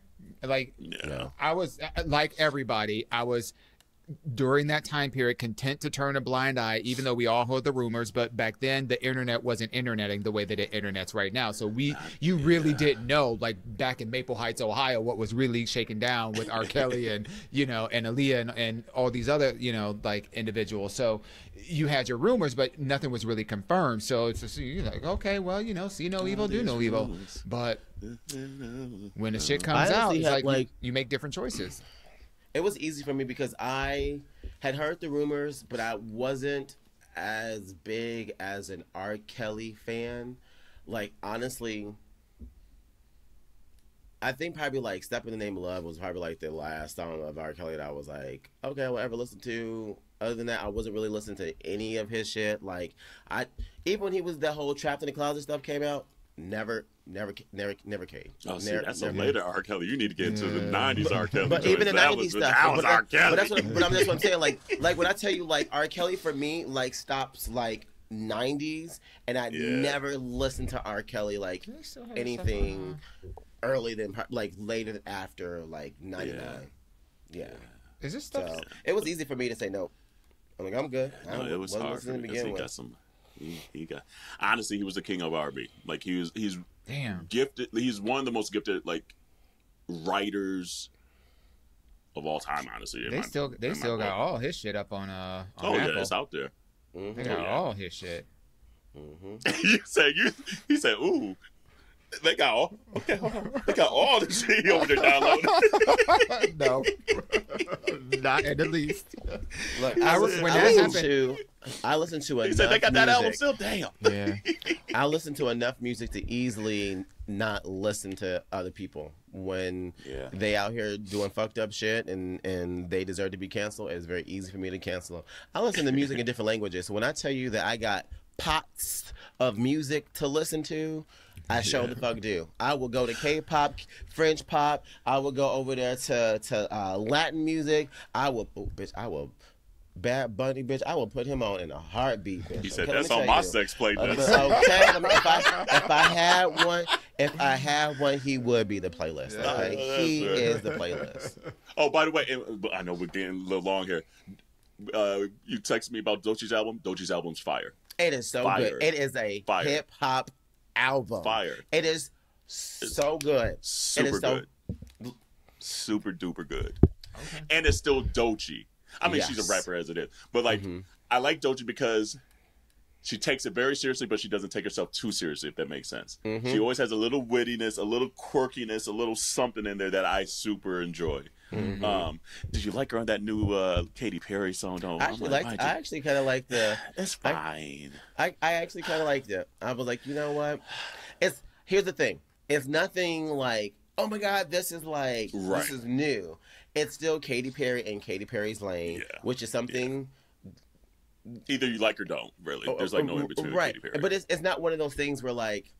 Like, I was like everybody. I was during that time period content to turn a blind eye, even though we all heard the rumors. But back then, the internet wasn't interneting the way that it internet's right now. So you really didn't know, like back in Maple Heights, Ohio, what was really shaking down with R. Kelly and and Aaliyah and all these other like individuals. So you had your rumors, but nothing was really confirmed. So it's just, you're like, okay, well, see no evil, do no evil. But when the shit comes out, it's like you make different choices. It was easy for me because I had heard the rumors, but I wasn't as big as an R. Kelly fan. Like, honestly, I think probably like Step in the Name of Love was probably like the last song of R. Kelly that I was like, okay, I will ever listen to. Other than that, I wasn't really listening to any of his shit. Like, even when he was that whole Trapped in the Closet stuff came out, never came. Oh, see, that's a later R. Kelly. You need to get into the 90s R. Kelly. But even the 90s stuff. That was R. Kelly. But that's what I'm saying. Like when I tell you, like, R. Kelly for me, like, stops, like, 90s, and I never listened to R. Kelly, like, anything early than, like, later than after, like, 99. Yeah. Is this stuff? So, it was easy for me to say no. I'm like, I'm good. No, it was hard for me because he got some... He got, honestly, he was the king of R&B. Like he's gifted. He's one of the most gifted like writers of all time. Honestly, they still got all his shit up on oh Apple. Yeah, it's out there. Mm-hmm. They got all his shit. Mm-hmm. He said, ooh. They got all the shit over there downloaded. No, not in the least. Look, I listened to enough. He said they got that music. album still. Damn. Yeah. I listened to enough music to easily not listen to other people when they out here doing fucked up shit and they deserve to be canceled. It's very easy for me to cancel them. I listen to music in different languages. So when I tell you that I got pots of music to listen to, I sure the fuck do. I will go to K-pop, French pop. I will go over there to Latin music. I will, Bad Bunny, bitch. I will put him on in a heartbeat, bitch. He said that's on my sex playlist. Okay, if I had one, he would be the playlist. Okay, he is the playlist. Oh, by the way, I know we're getting a little long here. You texted me about Doechii's album. Doechii's album's fire. It is so good. It is a hip hop album. Fire. It is so good. Super good. Super duper good. Okay. And it's still Doechii. I mean, she's a rapper as it is. But, like, I like Doechii because she takes it very seriously, but she doesn't take herself too seriously, if that makes sense. She always has a little wittiness, a little quirkiness, a little something in there that I super enjoy. Did you like her on that new Katy Perry song? I actually kind of like the... It's fine. I actually kind of liked it. I was like, you know what? Here's the thing. It's nothing like, oh my God, this is like, this is new. It's still Katy Perry and Katy Perry's lane, which is something... Either you like or don't, really. There's like no in between. Right. Katy Perry. But it's not one of those things where like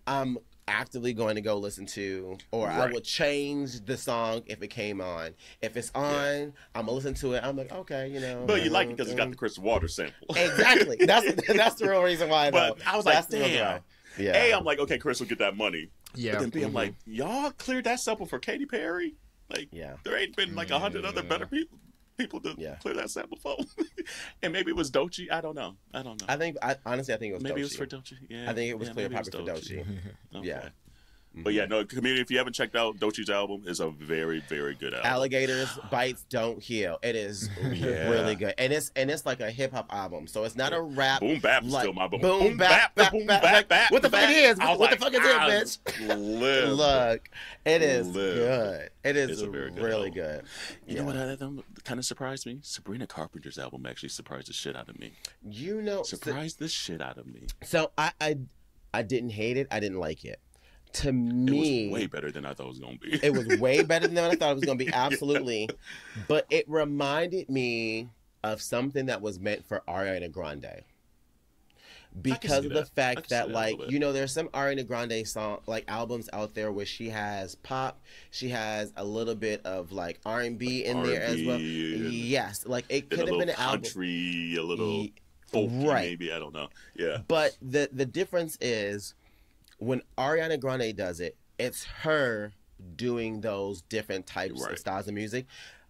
I'm actively going to go listen to, or I will change the song if it came on. If it's on, I'm gonna listen to it. I'm like, okay, you know. But you like it because it's got the Crystal Water sample. Exactly. That's the real reason why. But I was like, damn. Yeah. A, I'm like, okay, Crystal, get that money. Yeah. But then B, I'm like, y'all cleared that sample for Katy Perry? Like, there ain't been like 100 other better people to clear that sample for. And maybe it was Doechii. I don't know. Honestly, I think it was maybe Doechii. It was for Doechii. Yeah. I think it was clear probably for Doechii. Okay. Yeah. But yeah, no, community, if you haven't checked out Doechii's album, it's a very, very good album. Alligators Bites Don't Heal. It is really good. And it's like a hip hop album. So it's not a rap. Boom bap is still my boom bap. What the fuck it is? What the fuck is it, bitch? Look, it is good. It is really good. You know what kind of surprised me? Sabrina Carpenter's album actually surprised the shit out of me. You know, surprised the shit out of me. So I didn't hate it. I didn't like it. To me, it was way better than I thought it was going to be. It was way better than I thought it was going to be, absolutely. But it reminded me of something that was meant for Ariana Grande. Because of the fact that like, you know, there's some Ariana Grande song, like albums out there where she has pop, she has a little bit of like R&B in there as well. Yes, like it could have been an country, a little folky, maybe, I don't know. Yeah. But the difference is, when Ariana Grande does it, it's her doing those different types of styles of music.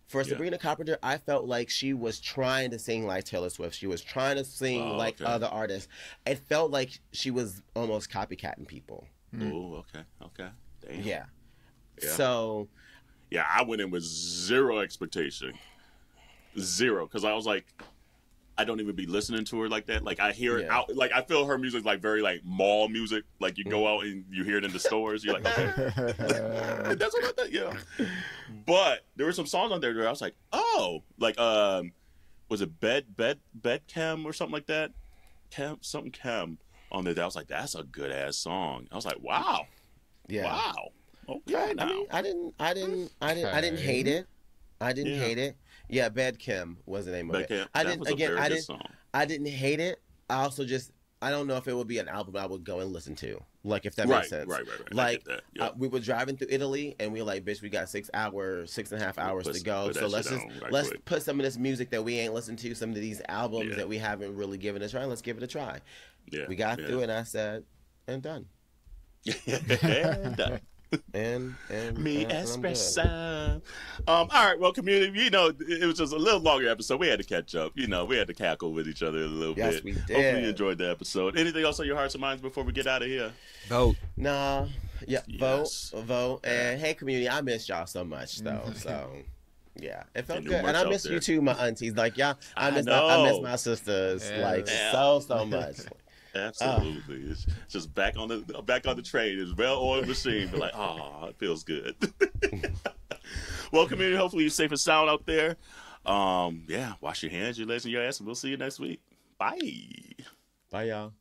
For Sabrina Carpenter, I felt like she was trying to sing like Taylor Swift. She was trying to sing like other artists. It felt like she was almost copycatting people. Oh, okay. Damn. Yeah. So... Yeah, I went in with zero expectation. Zero. Because I was like... I don't even be listening to her like that. Like I hear it out, like I feel her music like very like mall music. Like you go out and you hear it in the stores. You're like, okay, that's what I thought. Yeah. But there were some songs on there where I was like, oh, like was it bed chem or something like that? Chem on there. That I was like, that's a good ass song. I was like, wow, wow, okay. Yeah, I didn't hate it. I didn't hate it. Yeah, Bad Kim was the name of it. I didn't hate it. I also I don't know if it would be an album I would go and listen to. Like, if that makes sense. Right. Like, we were driving through Italy, and we were like, bitch, we got 6.5 hours to go. So let's put some of this music that we ain't listened to, some of these albums that we haven't really given a try. Let's give it a try. Yeah. We got through, and I said, and done. Done. and me espresso. All right, well, community, you know, it was just a little longer episode. We had to catch up. You know, we had to cackle with each other a little bit. Yes, we did. Hopefully you enjoyed the episode. Anything else on your hearts and minds before we get out of here? Vote. Nah. Yeah, yes. Vote. And hey, community, I miss y'all so much, though. So, yeah, it felt good. And I miss you too, my aunties. Like, yeah, I miss my sisters so much. Absolutely, it's just back on the train. It's well-oiled machine, but like, it feels good. Well, community, hopefully you're safe and sound out there. Wash your hands, your legs, and your ass, and we'll see you next week. Bye. Bye, y'all.